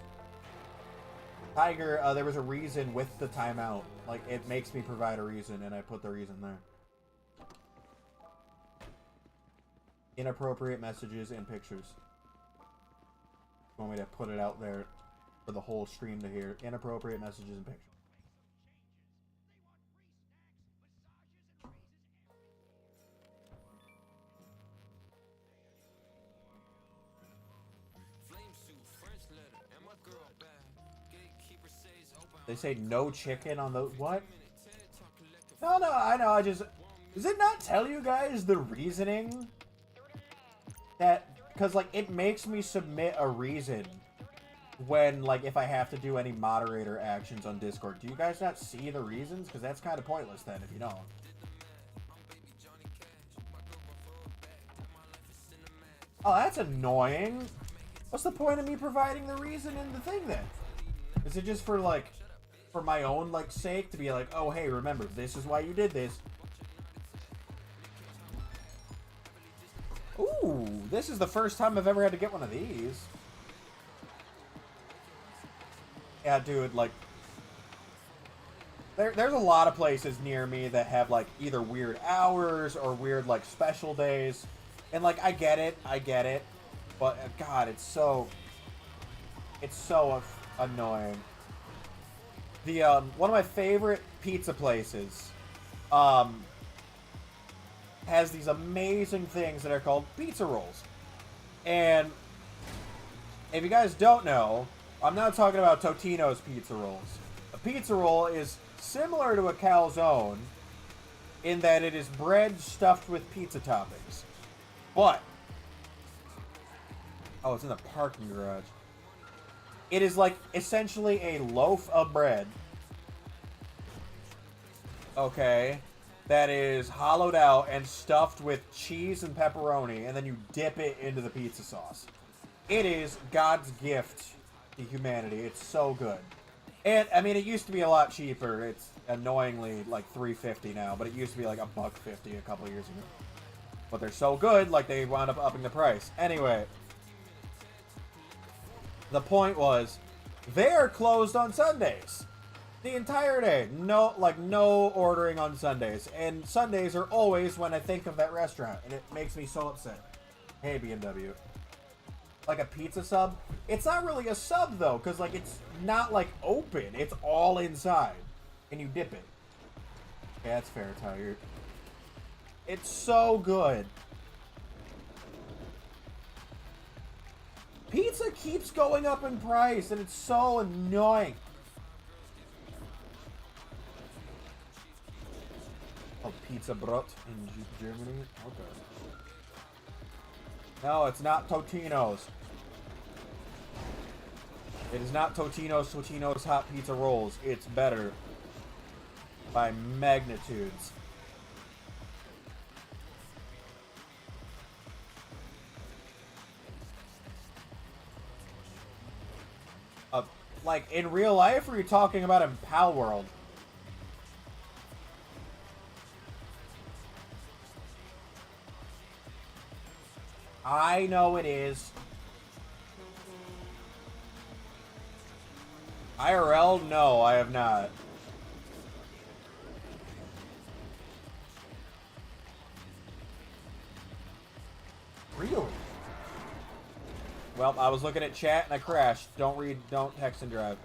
Tiger, there was a reason with the timeout. Like, it makes me provide a reason, and I put the reason there. Inappropriate messages and pictures. You want me to put it out there for the whole stream to hear? Inappropriate messages and pictures. They say no chicken on the... What? No, I know, Does it not tell you guys the reasoning? That... Because, like, it makes me submit a reason when, like, if I have to do any moderator actions on Discord. Do you guys not see the reasons? Because that's kind of pointless then, if you don't. Oh, that's annoying. What's the point of me providing the reason in the thing, then? Is it just for, like... for my own, like, sake, to be like, oh, hey, remember, this is why you did this. Ooh, this is the first time I've ever had to get one of these. Yeah, dude, like, there's a lot of places near me that have, like, either weird hours or weird, like, special days. And, like, I get it. But, God, it's so annoying. The one of my favorite pizza places has these amazing things that are called pizza rolls. And if you guys don't know, I'm not talking about Totino's pizza rolls. A pizza roll is similar to a calzone in that it is bread stuffed with pizza toppings. But oh, it's in the parking garage. It is like essentially a loaf of bread. Okay. that is hollowed out and stuffed with cheese and pepperoni, and then you dip it into the pizza sauce. It is God's gift to humanity. It's so good. And I mean, it used to be a lot cheaper. It's annoyingly like $3.50 now, but it used to be like $1.50 a couple years ago. But they're so good, like they wound up upping the price. Anyway, the point was, they're closed on Sundays. The entire day. No ordering on Sundays. And Sundays are always when I think of that restaurant. And it makes me so upset. Hey, BMW. Like a pizza sub? It's not really a sub, though. Because, like, it's not, like, open. It's all inside. And you dip it. Yeah, that's fair, Tiger. It's so good. Pizza keeps going up in price. And it's so annoying. Oh, Pizza Brot in Germany? Okay. No, it's not Totino's. It is not Totino's Hot Pizza Rolls. It's better. By magnitudes. Like, in real life, or are you talking about in Pal World? I know it is. IRL? No, I have not. Really? Well, I was looking at chat and I crashed. Don't text and drive.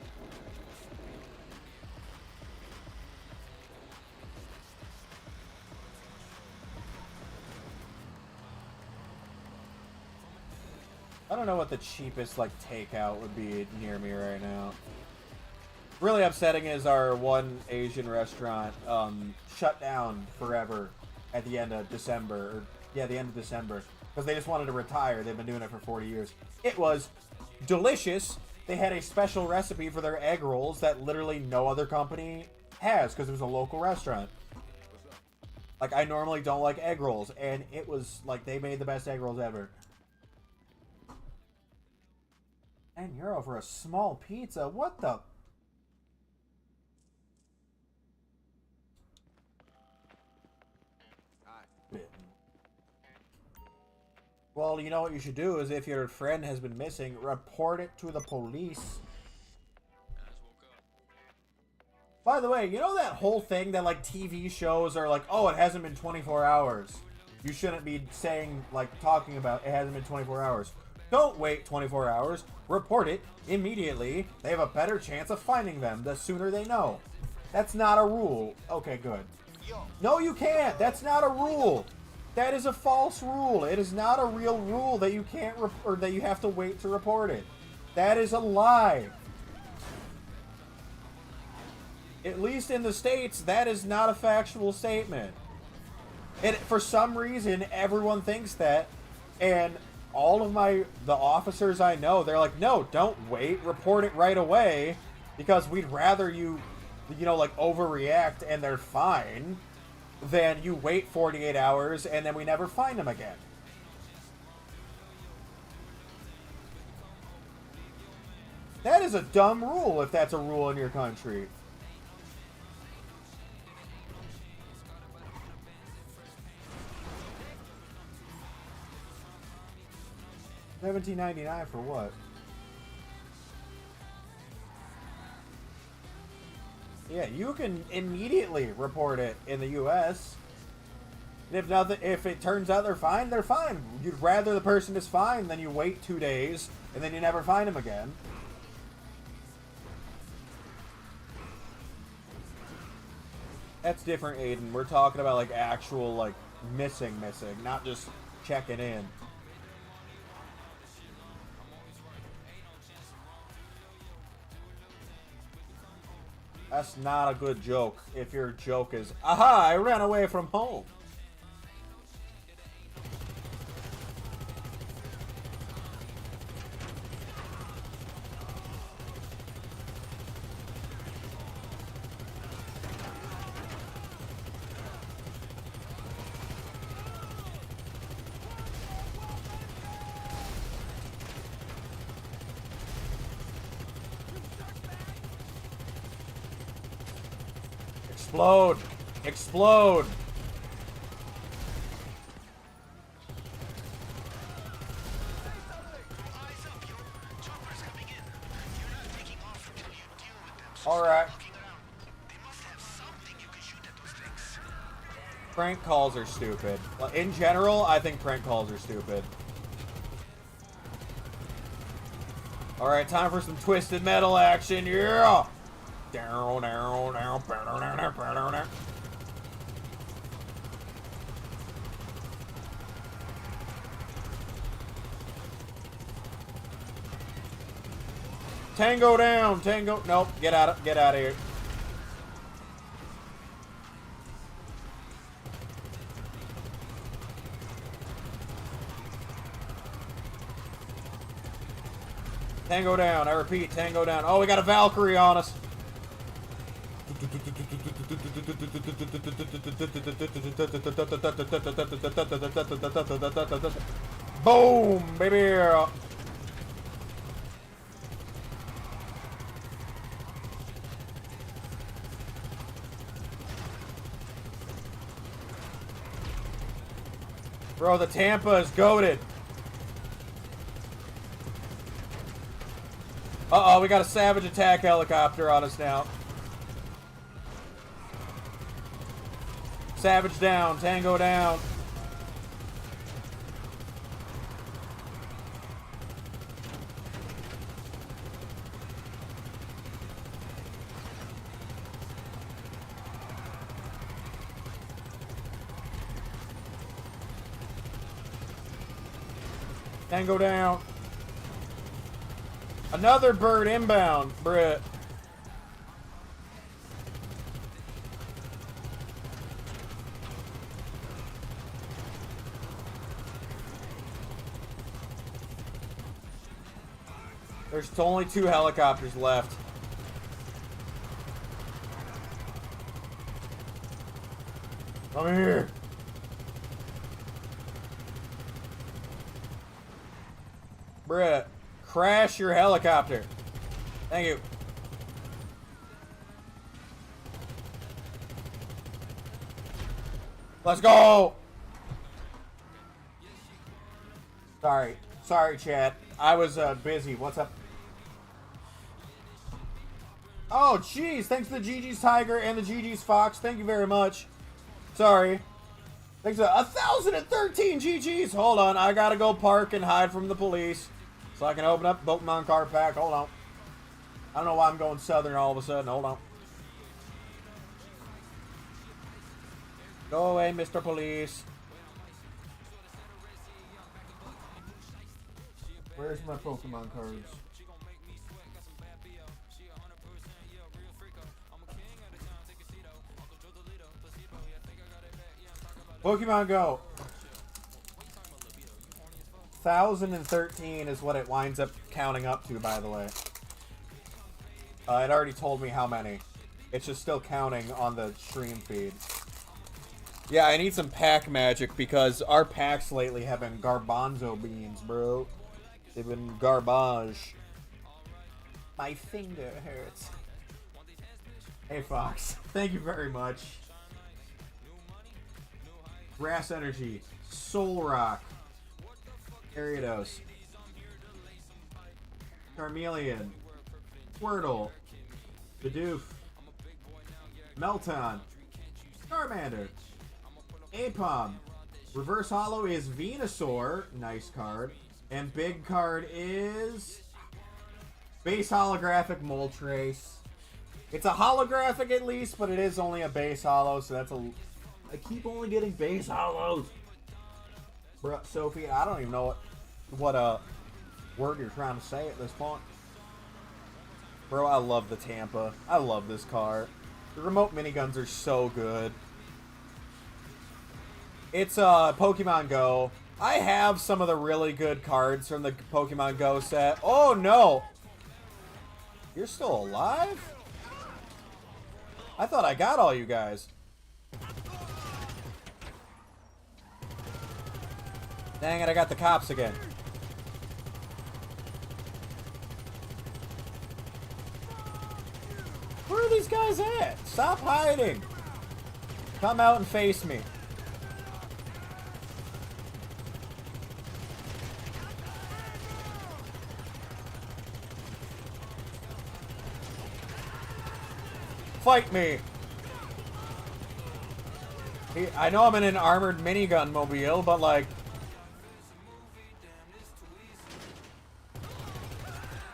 I don't know what the cheapest, like, takeout would be near me right now. Really upsetting is our one Asian restaurant shut down forever at the end of December. Or, yeah, the end of December. Because they just wanted to retire. They've been doing it for 40 years. It was delicious. They had a special recipe for their egg rolls that literally no other company has. Because it was a local restaurant. Like, I normally don't like egg rolls. And it was, like, they made the best egg rolls ever. €10 for a small pizza? What the... Well, you know what you should do is if your friend has been missing, report it to the police. By the way, you know that whole thing that, like, TV shows are like, oh, it hasn't been 24 hours. You shouldn't be saying, like, talking about it hasn't been 24 hours. Don't wait 24 hours. Report it immediately. They have a better chance of finding them the sooner they know. That's not a rule. Okay, good. No, you can't. That's not a rule. That is a false rule. It is not a real rule that you can't or that you have to wait to report it. That is a lie. At least in the States, that is not a factual statement. And for some reason, everyone thinks that, and all of the officers I know, they're like, no, don't wait, report it right away, because we'd rather you know, like, overreact and they're fine, than you wait 48 hours and then we never find them again. That is a dumb rule if that's a rule in your country. $17.99 for what? Yeah, you can immediately report it in the U.S. And if it turns out they're fine, they're fine. You'd rather the person is fine than you wait 2 days and then you never find them again. That's different, Aiden. We're talking about, like, actual, like, missing, not just checking in. That's not a good joke if your joke is, aha, I ran away from home. Explode! Explode! Alright. Prank calls are stupid. In general, I think prank calls are stupid. Alright, time for some twisted metal action. Yeah! Down, down, down, down, down, down, down. Tango down, tango. Nope, get out of here. Tango down, I repeat, tango down. Oh, we got a Valkyrie on us. Boom, baby. Bro, the Tampa is goated. Uh-oh, we got a Savage attack helicopter on us now. Savage down, Tango down. Tango down. Another bird inbound, Britt. There's only 2 helicopters left. Come here. Britt, crash your helicopter. Thank you. Let's go. Sorry, chat. I was busy. What's up? Oh, jeez. Thanks to the GG's Tiger and the GG's Fox. Thank you very much. Sorry. Thanks to 1,013 GG's. Hold on. I gotta go park and hide from the police so I can open up the Pokemon card pack. Hold on. I don't know why I'm going southern all of a sudden. Hold on. Go away, Mr. Police. Where's my Pokemon cards? Pokemon Go. 1,013 is what it winds up counting up to, by the way. It already told me how many. It's just still counting on the stream feed. Yeah, I need some pack magic because our packs lately have been garbanzo beans, bro. They've been garbage. My finger hurts. Hey, Fox. Thank you very much. Grass Energy, Soul Rock, Ariados, Charmeleon, Squirtle, Bidoof, Melton, Charmander, Apom. Reverse Holo is Venusaur, nice card, and big card is base holographic Moltres. It's a holographic at least, but it is only a base holo, so that's a. I keep only getting base holos. Bruh, Sophie, I don't even know what word you're trying to say at this point. Bro, I love the Tampa. I love this car. The remote miniguns are so good. It's Pokemon Go. I have some of the really good cards from the Pokemon Go set. Oh no! You're still alive? I thought I got all you guys. Dang it, I got the cops again. Where are these guys at? Stop hiding. Come out and face me. Fight me. I know I'm in an armored minigun mobile, but like...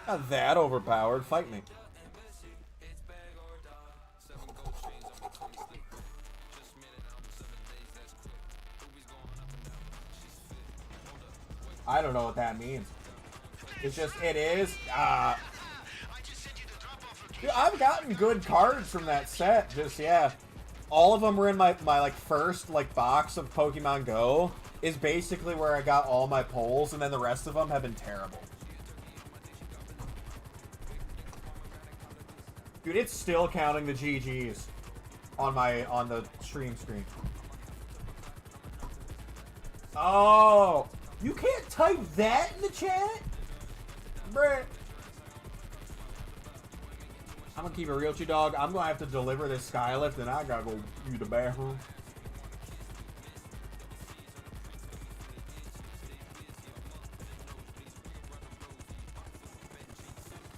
Not that overpowered. Fight me. I don't know what that means. It's just, it is. Dude, I've gotten good cards from that set. Just, yeah. All of them were in my like first like box of Pokemon Go. Is basically where I got all my pulls, and then the rest of them have been terrible. Dude, it's still counting the GGs on the stream screen. Oh, you can't type that in the chat, bruh. I'm gonna keep it real with you, dog. I'm gonna have to deliver this skylift, and I gotta go use the bathroom.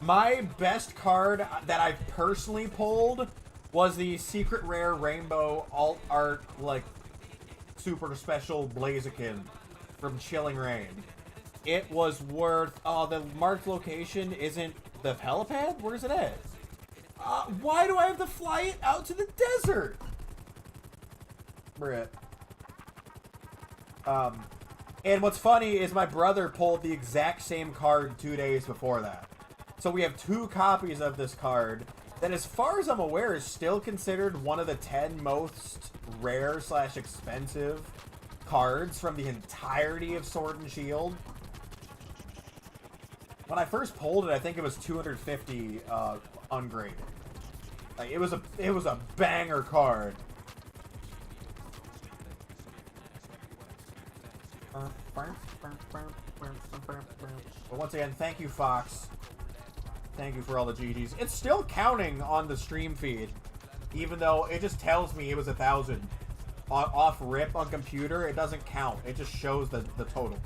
My best card that I personally pulled was the secret rare rainbow alt art, like, super special Blaziken from Chilling Reign. It was worth... Oh, the marked location isn't the helipad? Where's it at? Why do I have to fly it out to the desert? Bruh. And what's funny is my brother pulled the exact same card 2 days before that. So we have 2 copies of this card that, as far as I'm aware, is still considered one of the 10 most rare / expensive cards from the entirety of Sword and Shield. When I first pulled it, I think it was 250 ungraded. Like, it was a banger card. But once again, thank you, Fox. Thank you for all the GGs. It's still counting on the stream feed, even though it just tells me it was 1,000. Off rip on computer, it doesn't count. It just shows the total.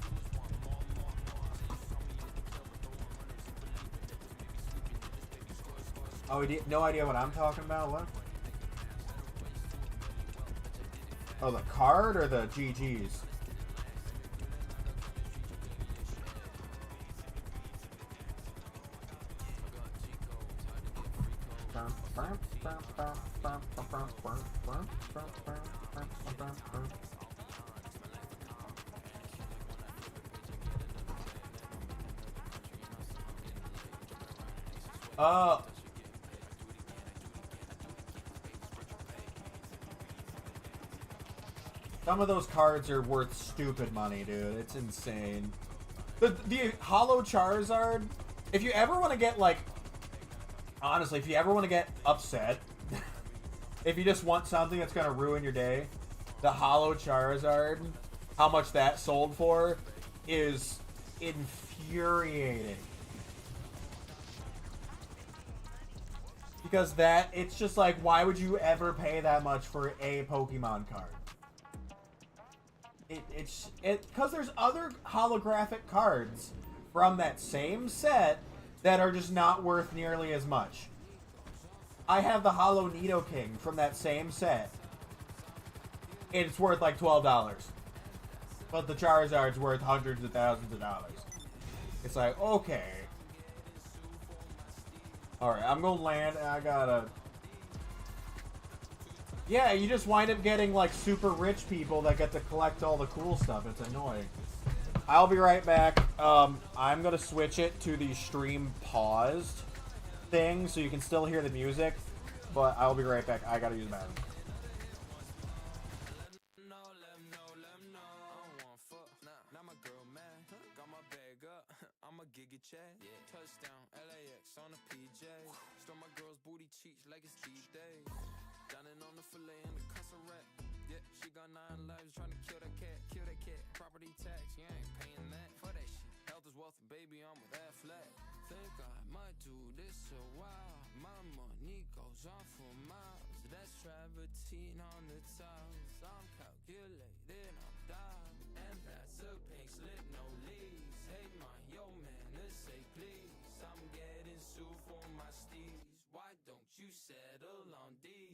Oh, no idea what I'm talking about? What? Oh, the card or the GGs? Some of those cards are worth stupid money, dude. It's insane. The Holo Charizard, if you ever want to get, like, honestly, if you ever want to get upset, if you just want something that's going to ruin your day, the Holo Charizard, how much that sold for is infuriating. Because it's just like, why would you ever pay that much for a Pokemon card? Because there's other holographic cards from that same set that are just not worth nearly as much. I have the Holo Nidoking from that same set. It's worth like $12. But the Charizard's worth hundreds of thousands of dollars. It's like, okay. Alright, I'm gonna land and I gotta... Yeah, you just wind up getting like super rich people that get to collect all the cool stuff. It's annoying. I'll be right back. I'm gonna switch it to the stream paused thing so you can still hear the music, but I'll be right back. I gotta use the bathroom. Touchdown, LAX on a PJ. Stole my girl's booty cheeks like it's D-Day. Dining on the filet and the cuss rat. Yeah, she got 9 lives trying to kill that cat. Kill that cat. Property tax, you ain't paying that for that shit. Health is wealth, baby, I'm with that flat. Think I might do this a while. My money goes on for travertine on the tiles. I'm calculated, I'm dialed. And that's a pink slip, no leaves. Hey, my yo man, let's say please. I'm getting sued for my steez. Why don't you settle on D?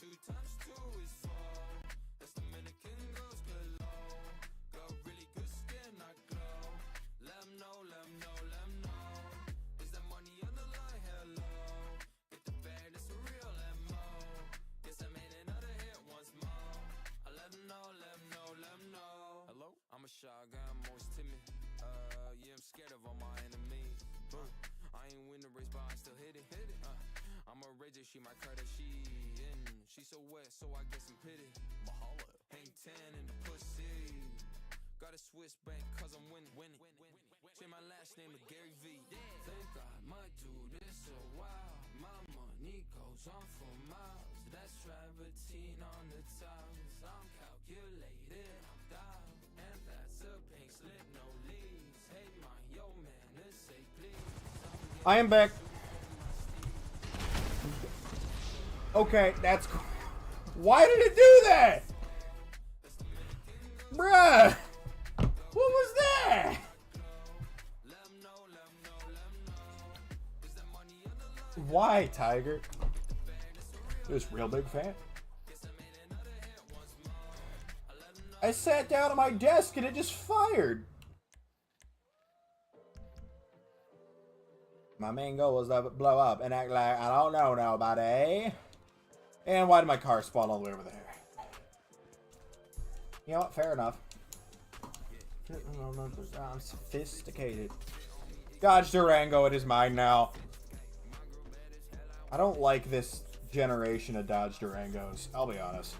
2 times 2 is 4. That's Dominican girls below. Got really good skin, I glow. Let 'em know, let 'em know, let 'em know. Is that money on the line? Hello. Get the bag, that's a real MO. Guess I made another hit once more. I let 'em know, let 'em know, let 'em know. Hello? I'm a shy guy, I'm most timid. Yeah, I'm scared of all my enemies. I ain't win the race, but I still hit it. I'm a rager, she my Kardashian. She so wet, so I get some pity. Mahalo. Hang 10 in the pussy. Got a Swiss bank, cause I'm winning. Change my last name to Gary V. Think I might do this a while. My money goes on for miles. That's travertine on the tiles. I'm calculated, I'm dialed. And that's a pink slip, no leaves. Hey, my yo man, let's say please. I am back. Okay, that's cool. Why did it do that? Bruh! What was that? Why, Tiger? This real big fan. I sat down at my desk and it just fired. My main goal was to blow up and act like I don't know nobody. And why did my car spawn all the way over there? You know what? Fair enough. I'm sophisticated. Dodge Durango, it is mine now. I don't like this generation of Dodge Durangos. I'll be honest.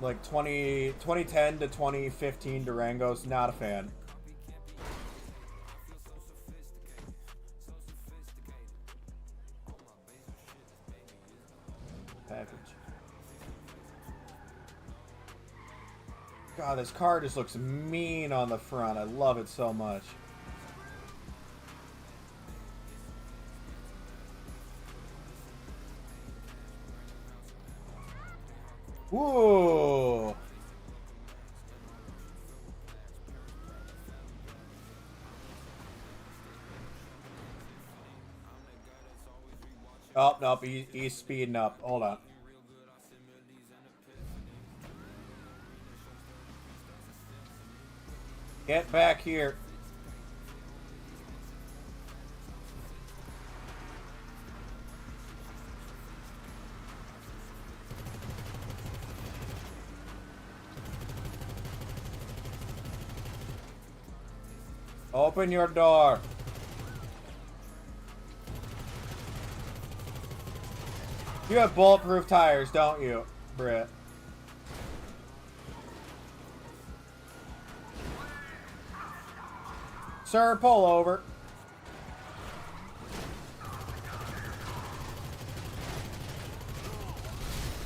Like 2010 to 2015 Durangos, not a fan. Package. God, this car just looks mean on the front. I love it so much. Whoa! Oh, nope, he's speeding up. Hold on. Get back here. Open your door. You have bulletproof tires, don't you, Britt? Sir, pull over.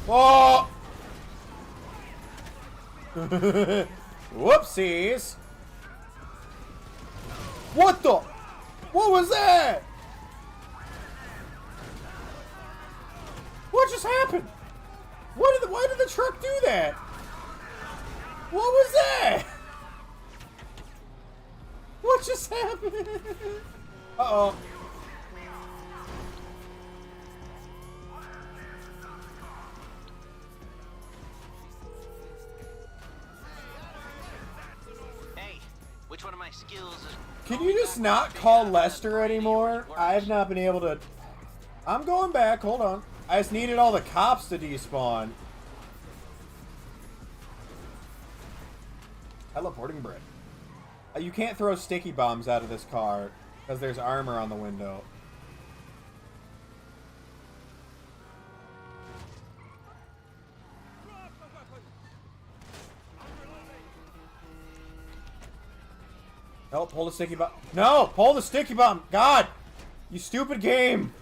Whoa! Whoopsies! What the? What was that? What just happened? Why did the truck do that? What was that? What just happened? Uh-oh. Hey, which one of my skills is... Can you just not call Lester anymore? I've not been able to... I'm going back, hold on. I just needed all the cops to despawn. Teleporting Brit. You can't throw sticky bombs out of this car because there's armor on the window. No, pull the sticky bomb. No, pull the sticky bomb. God, you stupid game.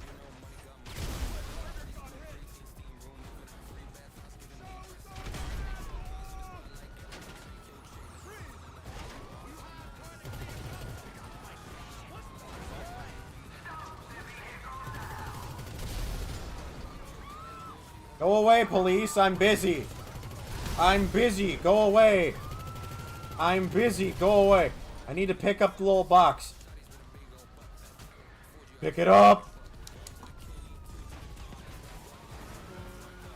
Go away, police. I'm busy. I'm busy. Go away. I'm busy. Go away. I need to pick up the little box. Pick it up.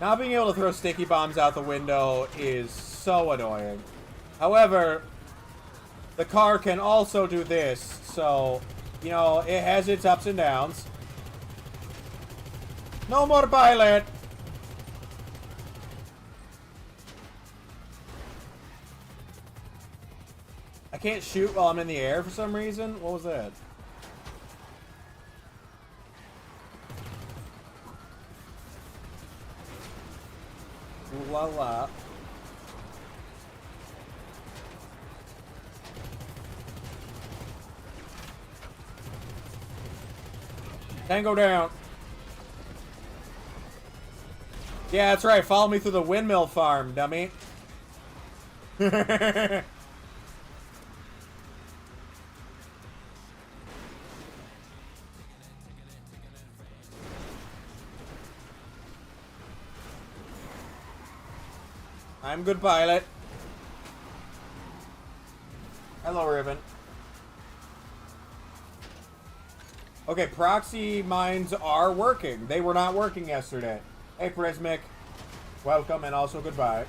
Not being able to throw sticky bombs out the window is so annoying. However, the car can also do this, so, you know, it has its ups and downs. No more pilot! I can't shoot while I'm in the air for some reason. What was that? Ooh la la. Tango down. Yeah, that's right. Follow me through the windmill farm, dummy. I'm good pilot. Hello, Ribbon. Okay, proxy mines are working. They were not working yesterday. Hey, Prismic. Welcome and also goodbye.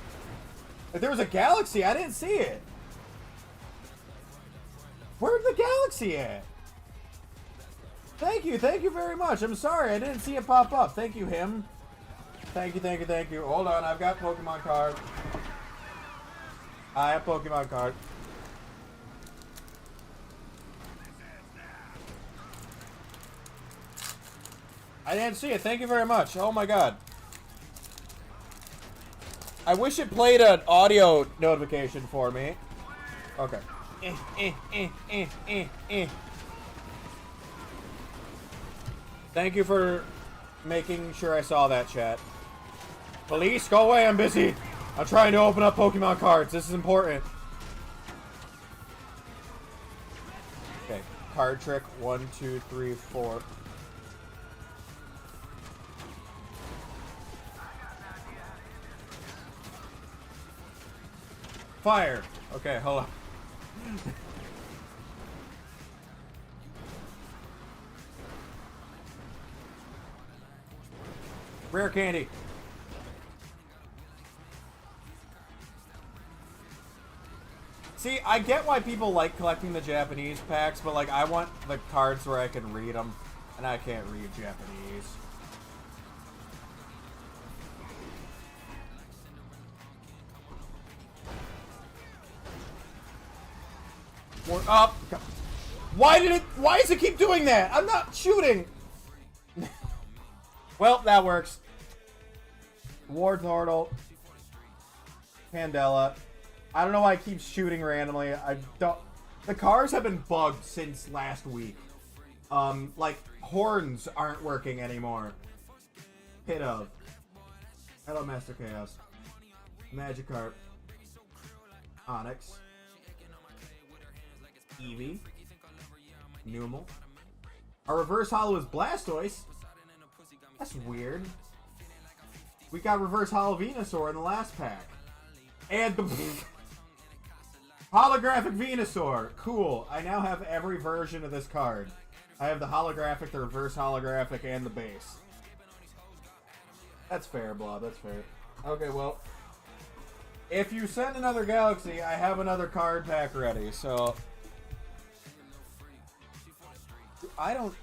If there was a galaxy, I didn't see it. Where's the galaxy at? Thank you very much. I'm sorry, I didn't see it pop up. Thank you, him. Thank you. Hold on, I've got Pokemon card. I have Pokemon card. I didn't see it. Thank you very much. Oh my god. I wish it played an audio notification for me. Okay. Thank you for making sure I saw that, chat. Police, go away. I'm busy. I'm trying to open up Pokemon cards. This is important. Okay. Card trick. 1, 2, 3, 4. Fire. Okay, hold on. Rare candy. See, I get why people like collecting the Japanese packs, but like I want the cards where I can read them, and I can't read Japanese. We're up. Why does it keep doing that? I'm not shooting. Well, that works. Wartortle. Candela. I don't know why it keeps shooting randomly. I don't. The cars have been bugged since last week. Like horns aren't working anymore. Hit of. Hello, Master Chaos. Magikarp. Onyx. Eevee. Numel. Our reverse holo is Blastoise. That's weird. We got reverse holo Venusaur in the last pack. And the holographic Venusaur. Cool. I now have every version of this card. I have the holographic, the reverse holographic, and the base. That's fair, Blob. That's fair. Okay, well. If you send another Galaxy, I have another card pack ready, so... I don't...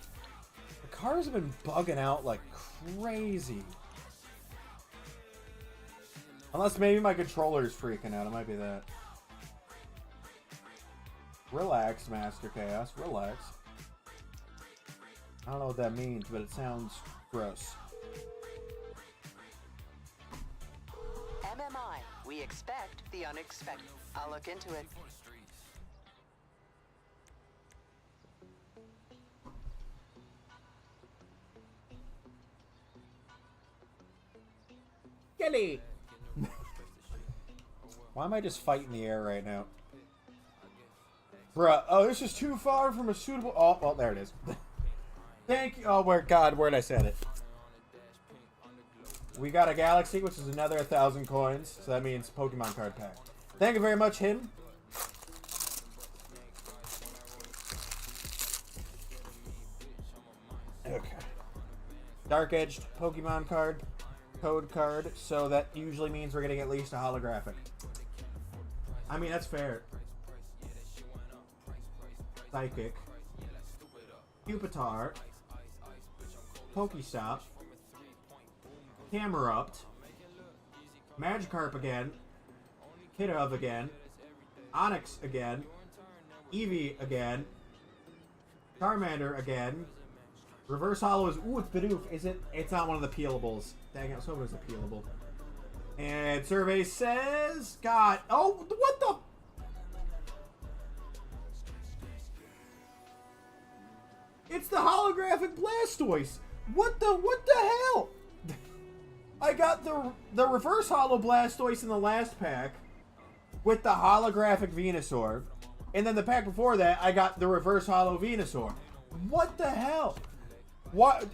The cars have been bugging out like crazy. Unless maybe my controller's freaking out. It might be that. Relax, Master Chaos. Relax. I don't know what that means, but it sounds gross. MMI. We expect the unexpected. I'll look into it. Gilly! Why am I just fighting the air right now? Bruh, oh, this is too far from a suitable... Oh, well, there it is. Thank you. Oh, where did I set it? We got a Galaxy, which is another 1,000 coins. So that means Pokemon card pack. Thank you very much, Him. Okay. Dark Edged Pokemon card. Code card. So that usually means we're getting at least a holographic. I mean, that's fair. Psychic. Pupitar. Pokestop. Camerupt. Magikarp again. Hitov again. Onix again. Eevee again. Charmander again. Reverse Hollow is... Ooh, it's Bidoof. Is it? It's not one of the peelables. Dang it, I was hoping it was a peelable. And survey says... God. Oh, what the... It's the holographic Blastoise. What the hell? I got the reverse hollow Blastoise in the last pack with the holographic Venusaur. And then the pack before that, I got the reverse hollow Venusaur. What the hell? What?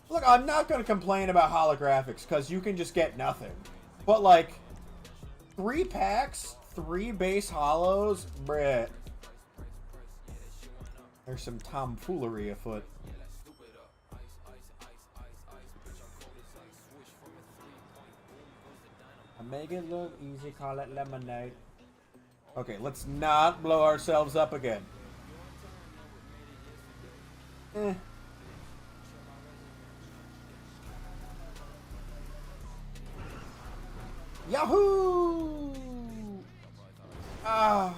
Look, I'm not going to complain about holographics because you can just get nothing. But like, 3 packs, 3 base hollows, bruh. There's some tomfoolery afoot. I make it look easy, call it lemonade. Okay, let's not blow ourselves up again. Yahoo! Ah.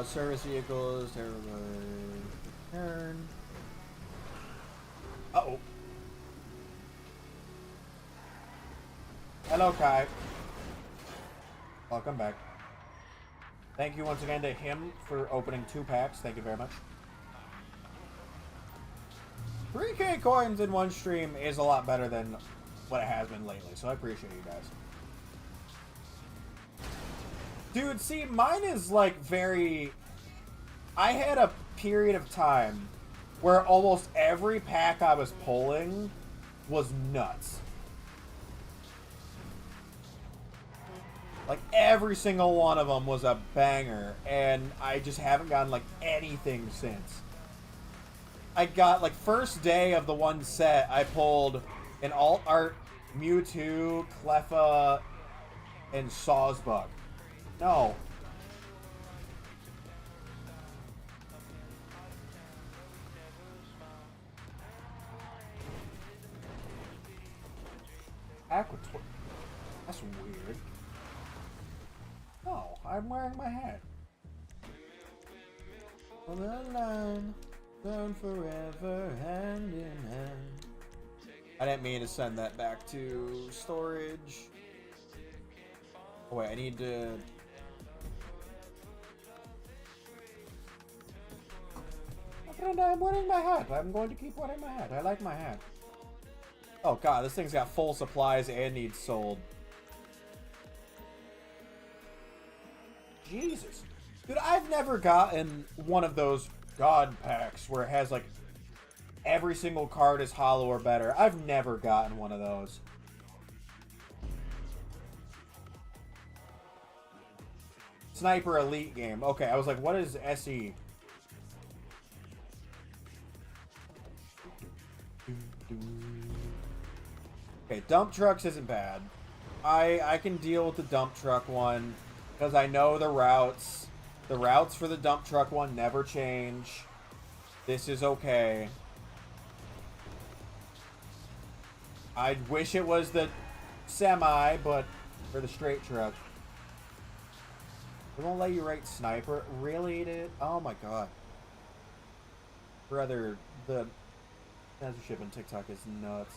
Service vehicles, return. Uh-oh. Hello, Kai. Welcome back. Thank you once again to him for opening 2 packs. Thank you very much. 3K coins in one stream is a lot better than what it has been lately, so I appreciate you guys. Dude, see, mine is like very... I had a period of time where almost every pack I was pulling was nuts. Like, every single one of them was a banger, and I just haven't gotten, like, anything since. I got, like, first day of the one set, I pulled an alt art Mewtwo, Cleffa, and Sawsbug. No. Aquatort. That's weird. Oh, I'm wearing my hat. On the line, gone forever, hand in hand. I didn't mean to send that back to storage. Oh wait, I need to... And I'm wearing my hat. I'm going to keep wearing my hat. I like my hat. Oh god, this thing's got full supplies and needs sold. Jesus. Dude, I've never gotten one of those god packs where it has like every single card is hollow or better. I've never gotten one of those. Sniper Elite game. Okay, I was like, what is SE? Okay, dump trucks isn't bad. I can deal with the dump truck one because I know the routes. The routes for the dump truck one never change. This is okay. I wish it was the semi, but for the straight truck. They won't let you write sniper. Really, dude? Oh my god. Brother, the censorship on TikTok is nuts.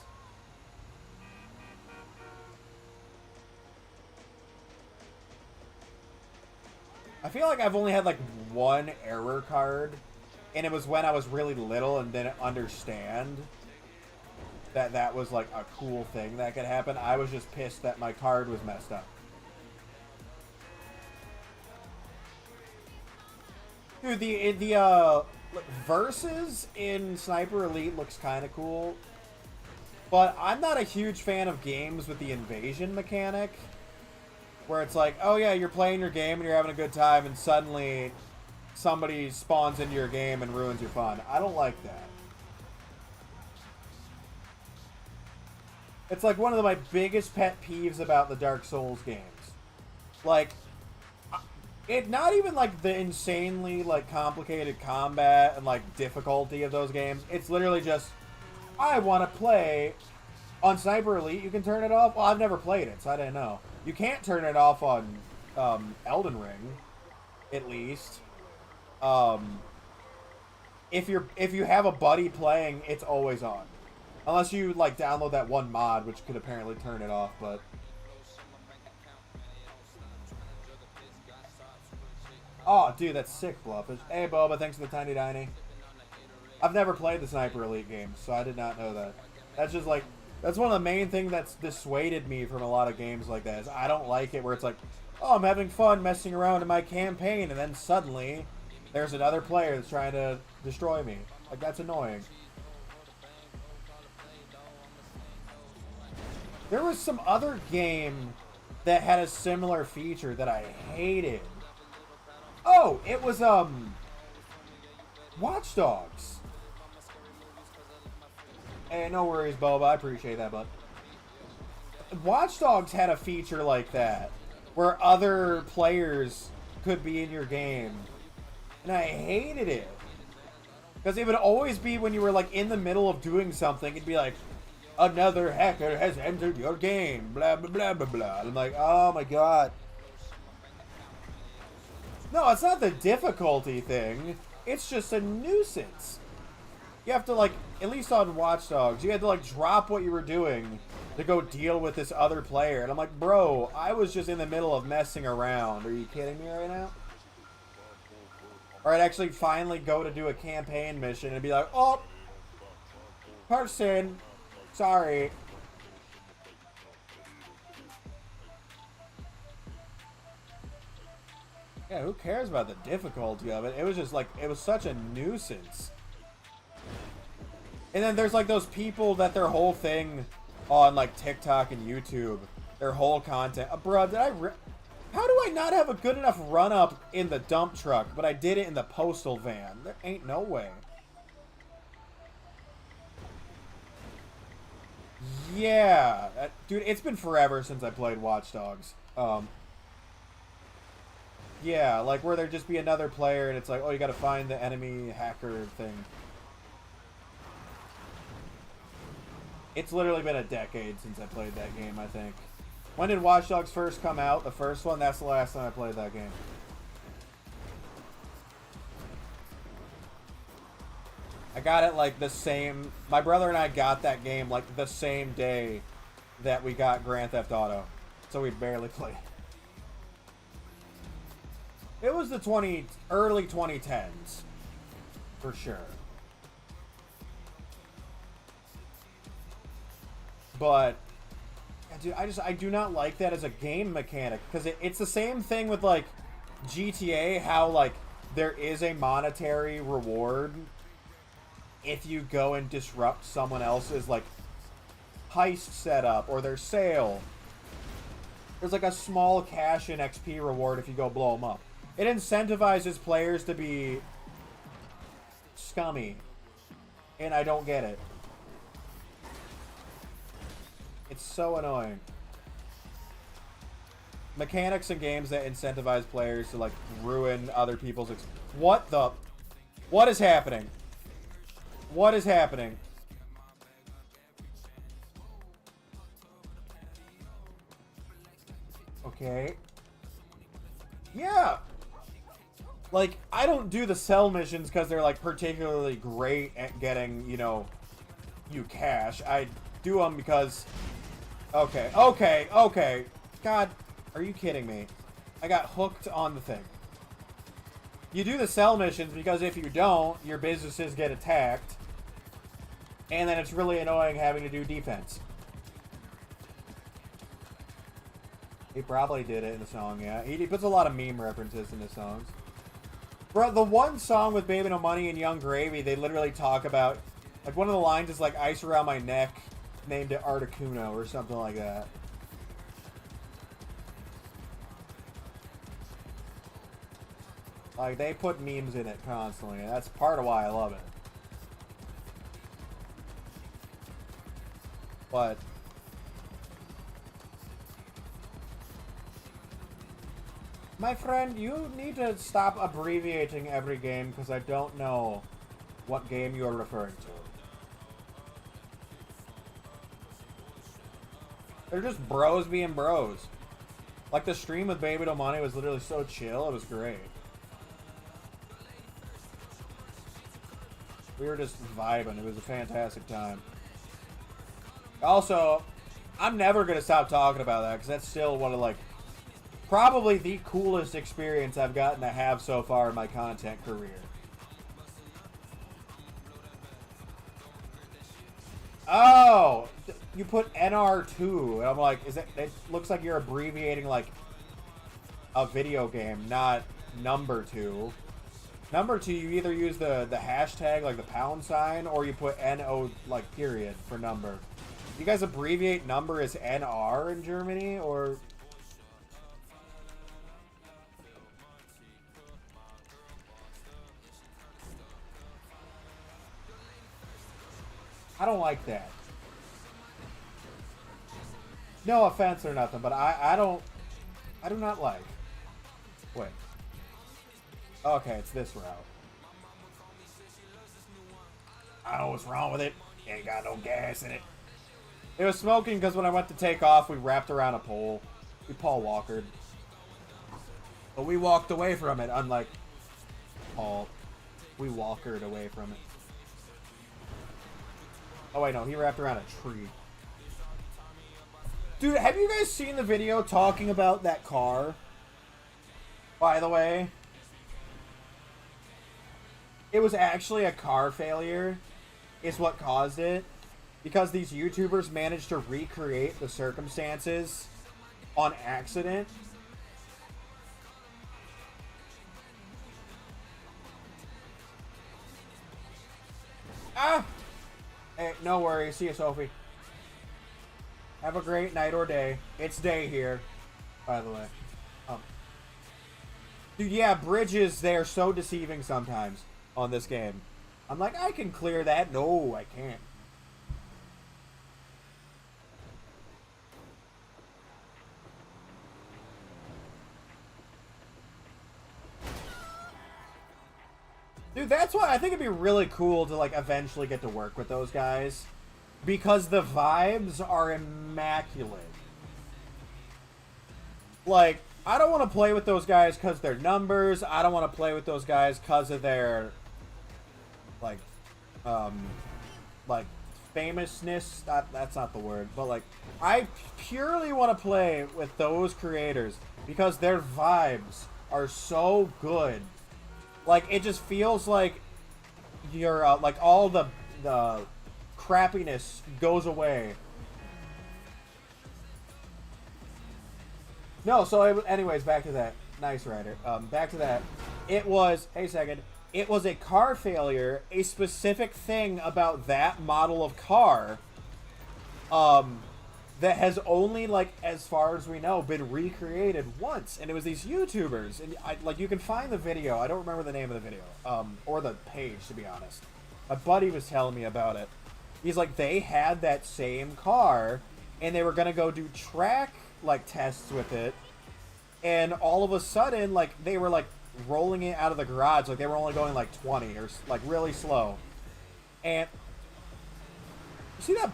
I feel like I've only had like one error card And it was when I was really little and didn't understand that that was like a cool thing that could happen. I was just pissed that my card was messed up. Dude, the versus in Sniper Elite looks kind of cool. But I'm not a huge fan of games with the invasion mechanic. Where it's like, oh yeah, you're playing your game and you're having a good time and suddenly somebody spawns into your game and ruins your fun. I don't like that. It's like one of my biggest pet peeves about the Dark Souls games. Like, it not even like the insanely like complicated combat and like difficulty of those games. It's literally just, I want to play on Sniper Elite. You can turn it off. Well, I've never played it, so I didn't know. You can't turn it off on Elden Ring, at least. If you have a buddy playing, it's always on, unless you like download that one mod, which could apparently turn it off. But oh, dude, that's sick, Bluffage. Hey, Boba, thanks for the tiny diny. I've never played the Sniper Elite games, so I did not know that. That's just like, that's one of the main things that's dissuaded me from a lot of games like that, is I don't like it where it's like, oh, I'm having fun messing around in my campaign, and then suddenly there's another player that's trying to destroy me. Like, that's annoying. There was some other game that had a similar feature that I hated. Oh, it was, Watch Dogs. Hey, no worries, Boba. I appreciate that, bud. Watch Dogs had a feature like that, where other players could be in your game. And I hated it. Because it would always be when you were, like, in the middle of doing something, it'd be like, another hacker has entered your game, blah, blah, blah, blah, blah. And I'm like, oh my god. No, it's not the difficulty thing. It's just a nuisance. You have to, like, at least on Watch Dogs, you had to, like, drop what you were doing to go deal with this other player. And I'm like, bro, I was just in the middle of messing around. Are you kidding me right now? Or I'd actually finally go to do a campaign mission and be like, oh, person, sorry. Yeah, who cares about the difficulty of it? It was just like, it was such a nuisance. And then there's like those people that their whole thing on like TikTok and YouTube, their whole content. Bruh, how do I not have a good enough run up in the dump truck, but I did it in the postal van? There ain't no way. Yeah, dude, it's been forever since I played Watch Dogs. Yeah, like where there'd just be another player and it's like, oh, you gotta find the enemy hacker thing. It's literally been a decade since I played that game, I think. When did Watch Dogs first come out? The first one? That's the last time I played that game. I got it like the same... My brother and I got that game like the same day that we got Grand Theft Auto. So we barely played. It was the early 2010s. For sure. But, dude, I do not like that as a game mechanic. Because it's the same thing with, like, GTA. How, like, there is a monetary reward if you go and disrupt someone else's, like, heist setup or their sale. There's, like, a small cash-in XP reward if you go blow them up. It incentivizes players to be scummy. And I don't get it. It's so annoying. Mechanics in games that incentivize players to, like, ruin other people's... What the... What is happening? What is happening? Okay. Yeah! Like, I don't do the sell missions because they're, like, particularly great at getting, you know, you cash. I do them because... Okay, okay, okay. God, are you kidding me? I got hooked on the thing. You do the sell missions because if you don't, your businesses get attacked. And then it's really annoying having to do defense. He probably did it in the song, yeah. He puts a lot of meme references in his songs. Bro, the one song with Baby No Money and Young Gravy, they literally talk about... Like, one of the lines is like, ice around my neck, named it Articuno, or something like that. Like, they put memes in it constantly, and that's part of why I love it. But... my friend, you need to stop abbreviating every game, because I don't know what game you're referring to. They're just bros being bros. Like, the stream with Baby No Money was literally so chill, it was great. We were just vibing. It was a fantastic time. Also, I'm never going to stop talking about that, because that's still one of, like, probably the coolest experience I've gotten to have so far in my content career. Oh! You put NR2, and I'm like, is it looks like you're abbreviating, like, a video game, not number 2. Number 2, you either use the hashtag, like the pound sign, or you put NO, like, period, for number. You guys abbreviate number as NR in Germany, or... I don't like that. No offense or nothing, but I do not like. Wait. Okay, it's this route. I don't know what's wrong with it. Ain't got no gas in it. It was smoking because when I went to take off, we wrapped around a pole. We Paul Walkered. But we walked away from it, unlike Paul. We Walkered away from it. Oh wait, no, he wrapped around a tree. Dude, have you guys seen the video talking about that car? By the way, it was actually a car failure is what caused it. Because these YouTubers managed to recreate the circumstances on accident. Ah! Hey, no worries. See you, Sophie. Have a great night or day. It's day here, by the way. Dude, yeah, bridges, they are so deceiving sometimes on this game. I'm like, I can clear that. No, I can't. Dude, that's why I think it'd be really cool to, like, eventually get to work with those guys. Because the vibes are immaculate. Like, I don't want to play with those guys because they're numbers. I don't want to play with those guys because of their, like famousness. That's not the word. But, like, I purely want to play with those creators because their vibes are so good. Like, it just feels like you're, like, all the crappiness goes away. No, so anyways, back to that. Nice, Ryder. Back to that. It was, hey, second. It was a car failure, a specific thing about that model of car, that has only, like, as far as we know, been recreated once. And it was these YouTubers. And, like, you can find the video. I don't remember the name of the video. Or the page, to be honest. My buddy was telling me about it. He's like, they had that same car, and they were going to go do track, like, tests with it. And all of a sudden, like, they were, like, rolling it out of the garage. Like, they were only going, like, 20 or, like, really slow. And, you see that?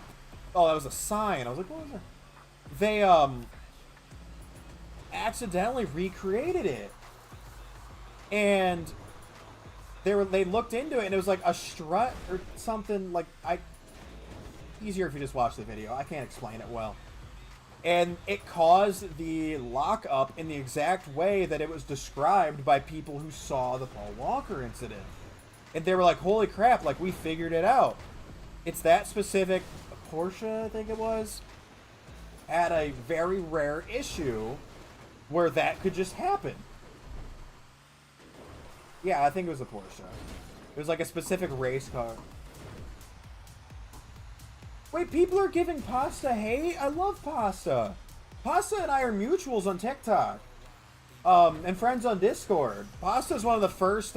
Oh, that was a sign. I was like, what was that? They, accidentally recreated it. And they looked into it, and it was like a strut or something. Like, easier if you just watch the video. I can't explain it well. And it caused the lockup in the exact way that it was described by people who saw the Paul Walker incident. And they were like, holy crap, like, we figured it out. It's that specific Porsche, I think it was, had a very rare issue where that could just happen. Yeah, I think it was a Porsche. It was like a specific race car. Wait, people are giving Pasta hate? I love Pasta. Pasta and I are mutuals on TikTok. And friends on Discord. Pasta's one of the first,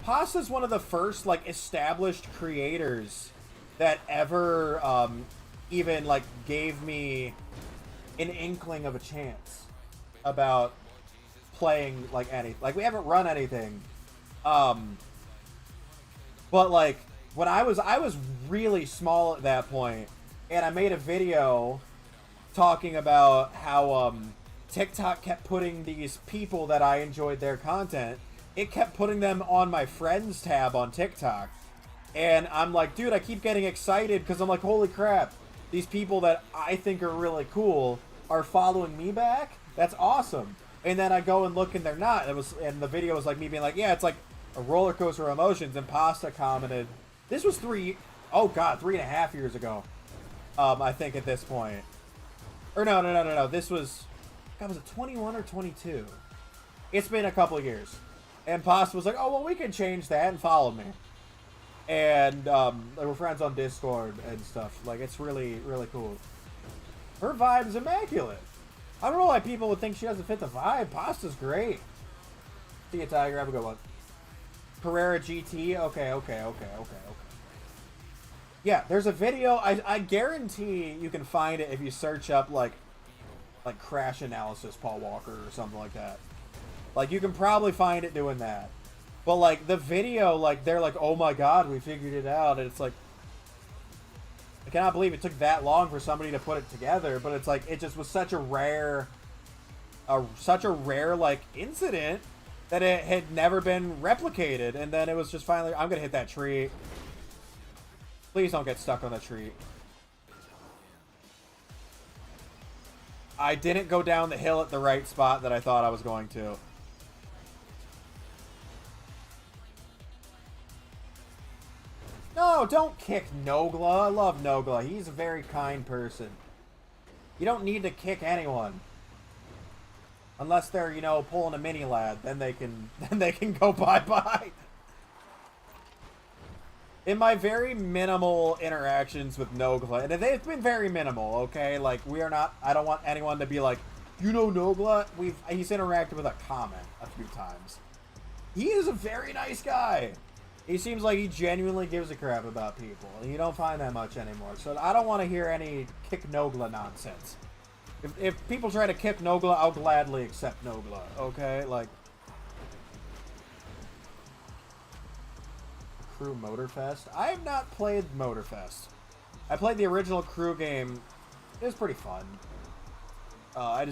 Pasta's one of the first, like, established creators that ever, even, like, gave me an inkling of a chance about playing, like, any, like, we haven't run anything. But, like, when I was really small at that point, and I made a video talking about how, TikTok kept putting these people that I enjoyed their content, it kept putting them on my friends tab on TikTok. And I'm like, dude, I keep getting excited because I'm like, holy crap, these people that I think are really cool are following me back? That's awesome. And then I go and look and they're not. And the video was like me being like, yeah, it's like a roller coaster of emotions. And Pasta commented, this was 3.5 years ago. I think at this point. Or no. This was, God, was it 21 or 22? It's been a couple of years. And Pasta was like, oh, well, we can change that, and followed me. And they were friends on Discord and stuff. Like, it's really, really cool. Her vibe's immaculate. I don't know why people would think she doesn't fit the vibe. Pasta's great. See you, Tiger. Have a good one. Carrera GT. Okay. Yeah, there's a video. I guarantee you can find it if you search up, like crash analysis Paul Walker or something like that. Like, you can probably find it doing that. But, like, the video, like, they're like, oh my god, we figured it out. And it's like, I cannot believe it took that long for somebody to put it together. But it's like, it just was such a rare, like, incident that it had never been replicated. And then it was just finally, I'm going to hit that tree. Please don't get stuck on that tree. I didn't go down the hill at the right spot that I thought I was going to. No, don't kick Nogla. I love Nogla. He's a very kind person. You don't need to kick anyone. Unless they're, you know, pulling a mini lad. Then they can go bye-bye. In my very minimal interactions with Nogla, and they've been very minimal, okay? Like, I don't want anyone to be like, you know Nogla? He's interacted with a comment a few times. He is a very nice guy. He seems like he genuinely gives a crap about people, and you don't find that much anymore. So I don't want to hear any kick Nogla nonsense. If people try to kick Nogla, I'll gladly accept Nogla, okay? Like, Crew Motorfest? I have not played Motorfest. I played the original Crew game. It was pretty fun. I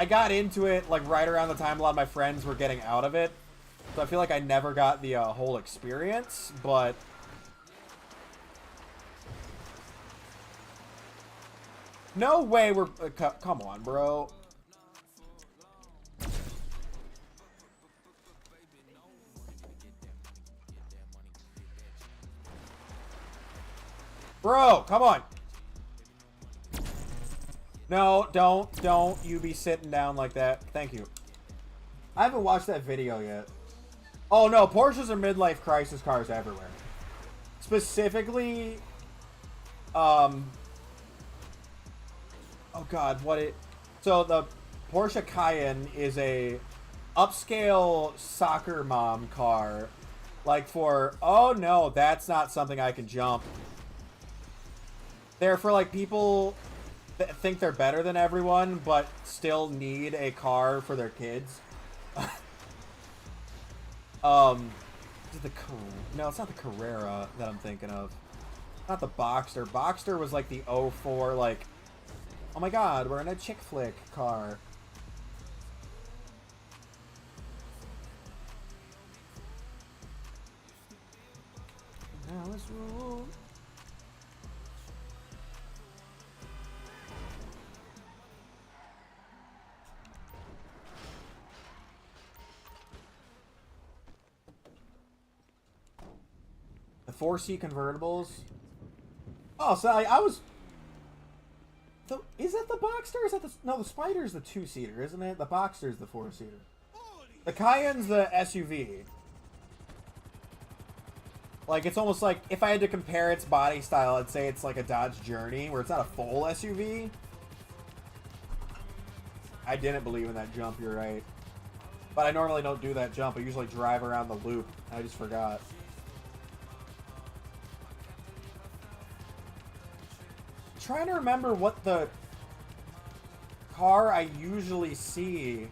got into it, like, right around the time a lot of my friends were getting out of it. So I feel like I never got the whole experience, but no way we're... come on, bro. Bro, come on. No, don't you be sitting down like that. Thank you. I haven't watched that video yet. Oh no, Porsches are midlife crisis cars everywhere. Specifically, oh god, so the Porsche Cayenne is a upscale soccer mom car. Like for, oh no, that's not something I can jump. They're for like people that think they're better than everyone, but still need a car for their kids. Is it no, it's not the Carrera that I'm thinking of. Not the Boxster. Boxster was like the 04, like, oh my god, we're in a chick flick car. Now let's roll. The 4C convertibles. Oh, so I was... So, is that the Boxster? Is that the... No, the Spider's the 2-seater, isn't it? The Boxster's the 4-seater. The Cayenne's the SUV. Like, it's almost like, if I had to compare its body style, I'd say it's like a Dodge Journey, where it's not a full SUV. I didn't believe in that jump, you're right. But I normally don't do that jump. I usually drive around the loop. I just forgot. I'm trying to remember what the car I usually see.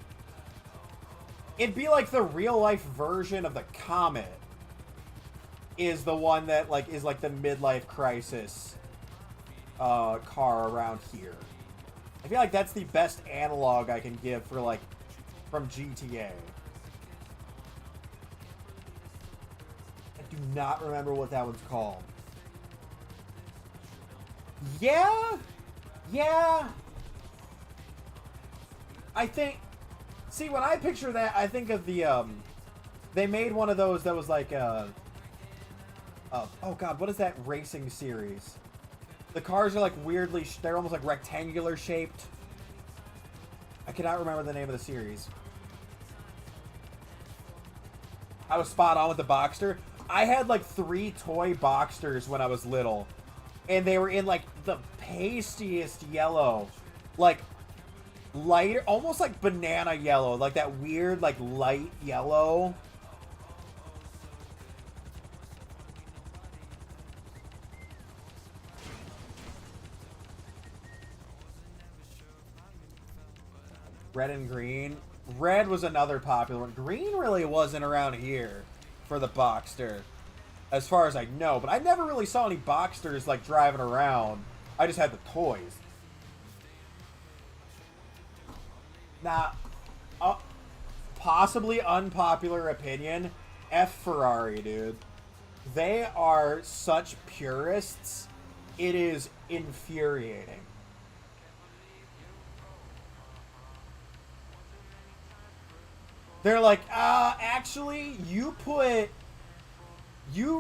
It'd be like the real-life version of the Comet. Is the one that, like, is like the midlife crisis car around here. I feel like that's the best analog I can give for, like, from GTA. I do not remember what that one's called. Yeah? Yeah. I think... See, when I picture that, I think of the, they made one of those that was like, oh god, what is that racing series? The cars are like weirdly, they're almost like rectangular shaped. I cannot remember the name of the series. I was spot on with the Boxster. I had like 3 toy Boxsters when I was little. And they were in like the pastiest yellow. Like lighter, almost like banana yellow. Like that weird like light yellow. Red and green. Red was another popular one. Green really wasn't around here for the Boxster, as far as I know. But I never really saw any Boxsters like driving around. I just had the toys. Now, possibly unpopular opinion, F Ferrari, dude. They are such purists. It is infuriating. They're like, actually, you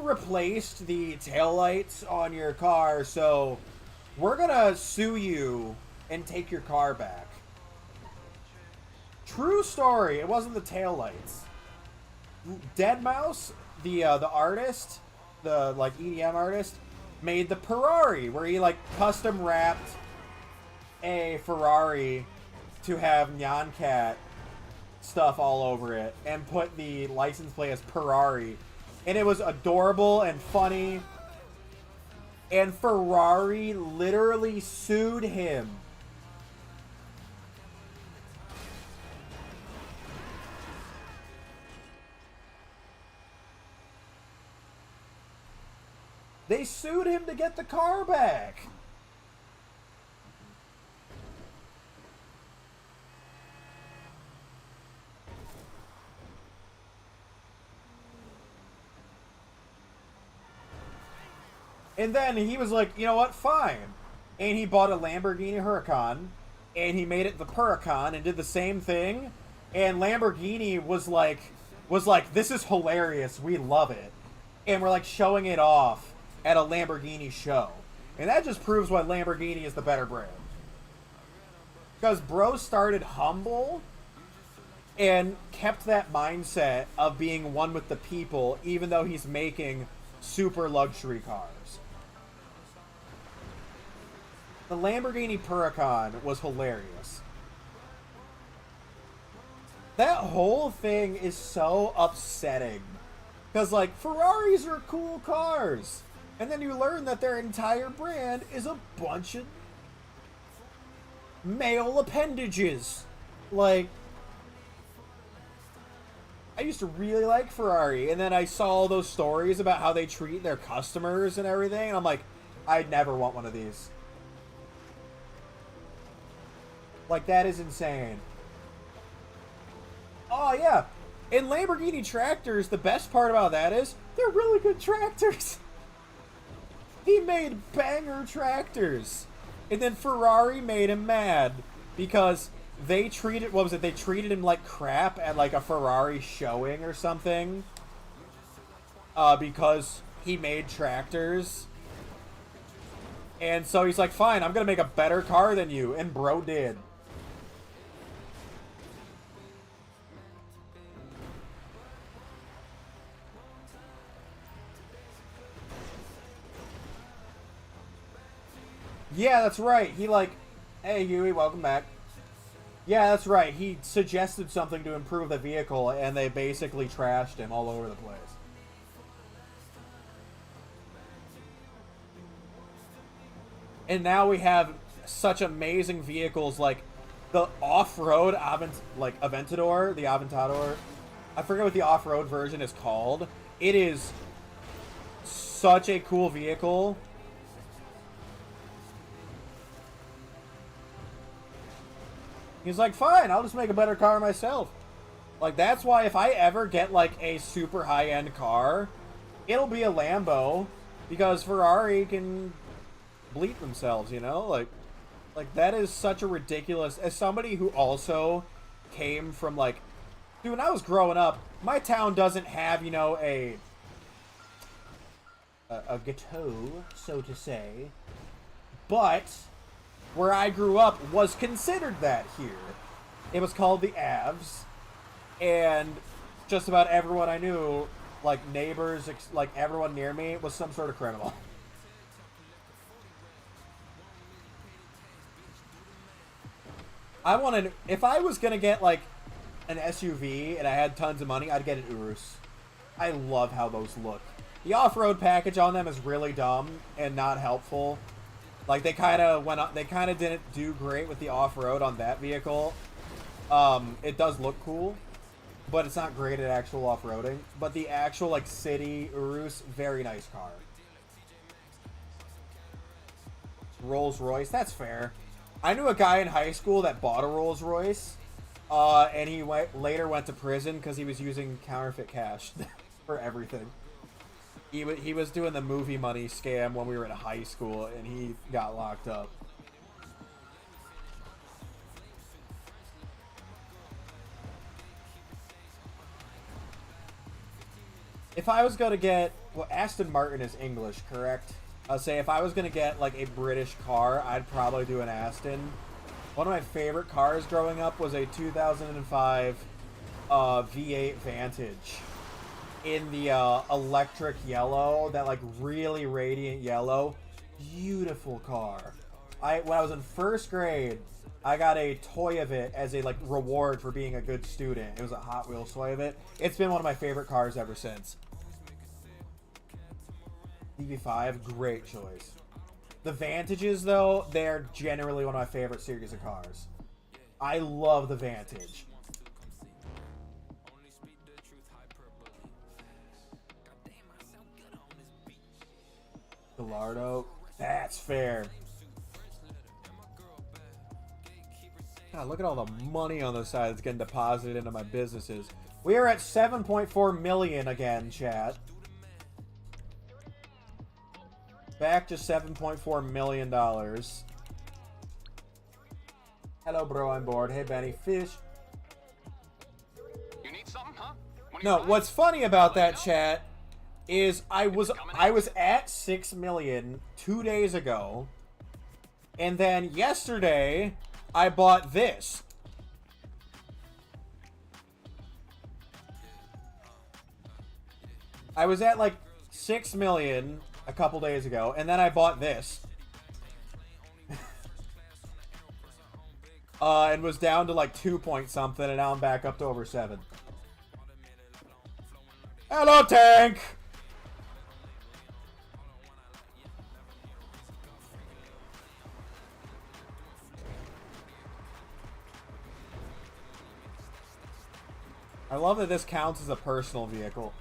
replaced the taillights on your car, so we're gonna sue you and take your car back. True story, it wasn't the taillights. Deadmau5, the artist, the, like, EDM artist, made the Ferrari, where he, like, custom wrapped a Ferrari to have Nyan Cat stuff all over it and put the license plate as Ferrari, and it was adorable and funny, and Ferrari literally sued him. They sued him to get the car back. And then he was like, you know what, fine. And he bought a Lamborghini Huracan, and he made it the Huracan, and did the same thing. And Lamborghini was like, this is hilarious, we love it. And we're like showing it off at a Lamborghini show. And that just proves why Lamborghini is the better brand. Because bro started humble and kept that mindset of being one with the people, even though he's making super luxury cars. The Lamborghini Huracan was hilarious. That whole thing is so upsetting. Because, like, Ferraris are cool cars. And then you learn that their entire brand is a bunch of male appendages. Like, I used to really like Ferrari, and then I saw all those stories about how they treat their customers and everything, and I'm like, I'd never want one of these. Like, that is insane. Oh, yeah. And Lamborghini tractors, the best part about that is, they're really good tractors. He made banger tractors. And then Ferrari made him mad because they treated, what was it? They treated him like crap at like a Ferrari showing or something. Because he made tractors. And so he's like, fine, I'm gonna make a better car than you. And bro did. Yeah, that's right. He like, hey Huey, welcome back. Yeah, that's right. He suggested something to improve the vehicle, and they basically trashed him all over the place. And now we have such amazing vehicles like the off-road Aventador, the Aventador. I forget what the off-road version is called. It is such a cool vehicle. He's like, fine, I'll just make a better car myself. Like, that's why if I ever get, like, a super high-end car, it'll be a Lambo. Because Ferrari can bleep themselves, you know? Like, that is such a ridiculous... As somebody who also came from, like... Dude, when I was growing up, my town doesn't have, you know, a ghetto, so to say. But... where I grew up was considered that here. It was called the Avs, and just about everyone I knew, like neighbors, like everyone near me, was some sort of criminal. I wanted, if I was gonna get like an SUV and I had tons of money, I'd get an Urus. I love how those look. The off-road package on them is really dumb and not helpful. Like, they kind of didn't do great with the off-road on that vehicle. It does look cool, but it's not great at actual off-roading. But the actual, like, city Urus, very nice car. Rolls Royce, that's fair. I knew a guy in high school that bought a Rolls Royce, and he later went to prison because he was using counterfeit cash for everything. He was doing the movie money scam when we were in high school, and he got locked up. If I was going to get... Well, Aston Martin is English, correct? I'll say if I was going to get, like, a British car, I'd probably do an Aston. One of my favorite cars growing up was a 2005 V8 Vantage. In the electric yellow, that like really radiant yellow. Beautiful car. When I was in first grade, I got a toy of it as a like reward for being a good student. It was a Hot Wheels toy of it. It's been one of my favorite cars ever since. DB5, great choice. The Vantages though, they're generally one of my favorite series of cars. I love the Vantage. Gallardo, that's fair. God, look at all the money on the side that's getting deposited into my businesses. We are at 7.4 million again, chat. Back to $7.4 million. Hello, bro, I'm bored. Hey, Benny, fish. You need something, huh? No, what's funny about that, chat, is I was at 6 million 2 days ago, and then yesterday I bought this. I was at like 6 million a couple days ago, and then I bought this. And was down to like 2 point something, and now I'm back up to over 7. Hello, Tank! I love that this counts as a personal vehicle.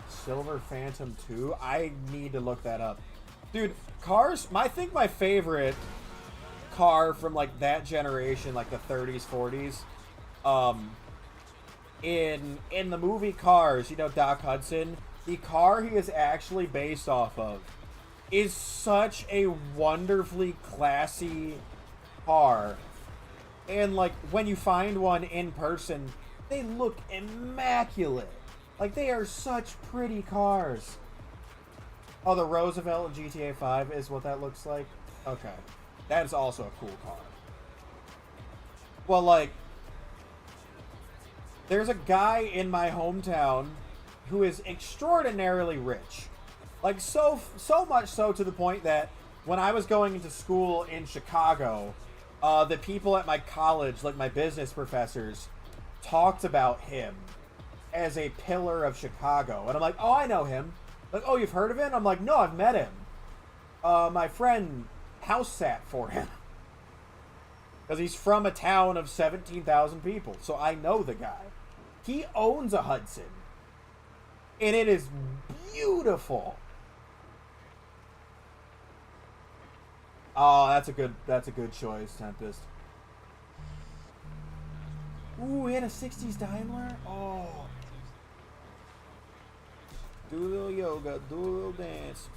Silver Phantom 2? I need to look that up. Dude, cars, I think my favorite car from like that generation, like the 30s, 40s, in the movie Cars, you know, Doc Hudson, the car he is actually based off of is such a wonderfully classy car. And like when you find one in person, They look immaculate. Like, they are such pretty cars. Oh, the Roosevelt in GTA 5 is what that looks like? Okay. That is also a cool car. Well, like, there's a guy in my hometown who is extraordinarily rich. Like, so much so to the point that when I was going into school in Chicago, the people at my college, like my business professors, talked about him as a pillar of Chicago. And I'm like, oh, I know him. Like, oh, you've heard of him? I'm like, no, I've met him. My friend house sat for him. Because he's from a town of 17,000 people. So I know the guy. He owns a Hudson. And it is beautiful. Oh, that's a good choice, Tempest. Ooh, we had a 60s Daimler? Oh. Do a little yoga, do a little dance.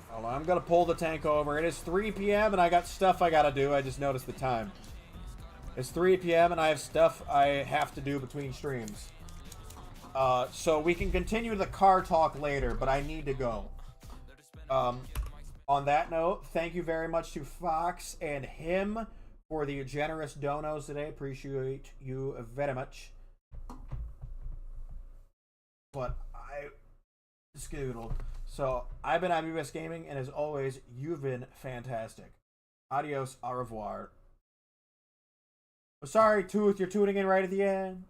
Hold on, I'm gonna pull the tank over. It is 3 p.m. and I got stuff I gotta do. I just noticed the time. It's 3 p.m. and I have stuff I have to do between streams. So we can continue the car talk later, but I need to go. On that note, thank you very much to Fox and him for the generous donos today. Appreciate you very much. But I scoodle. So I've been IBS Gaming, and as always, you've been fantastic. Adios, au revoir. Oh, sorry, Tooth, you're tuning in right at the end.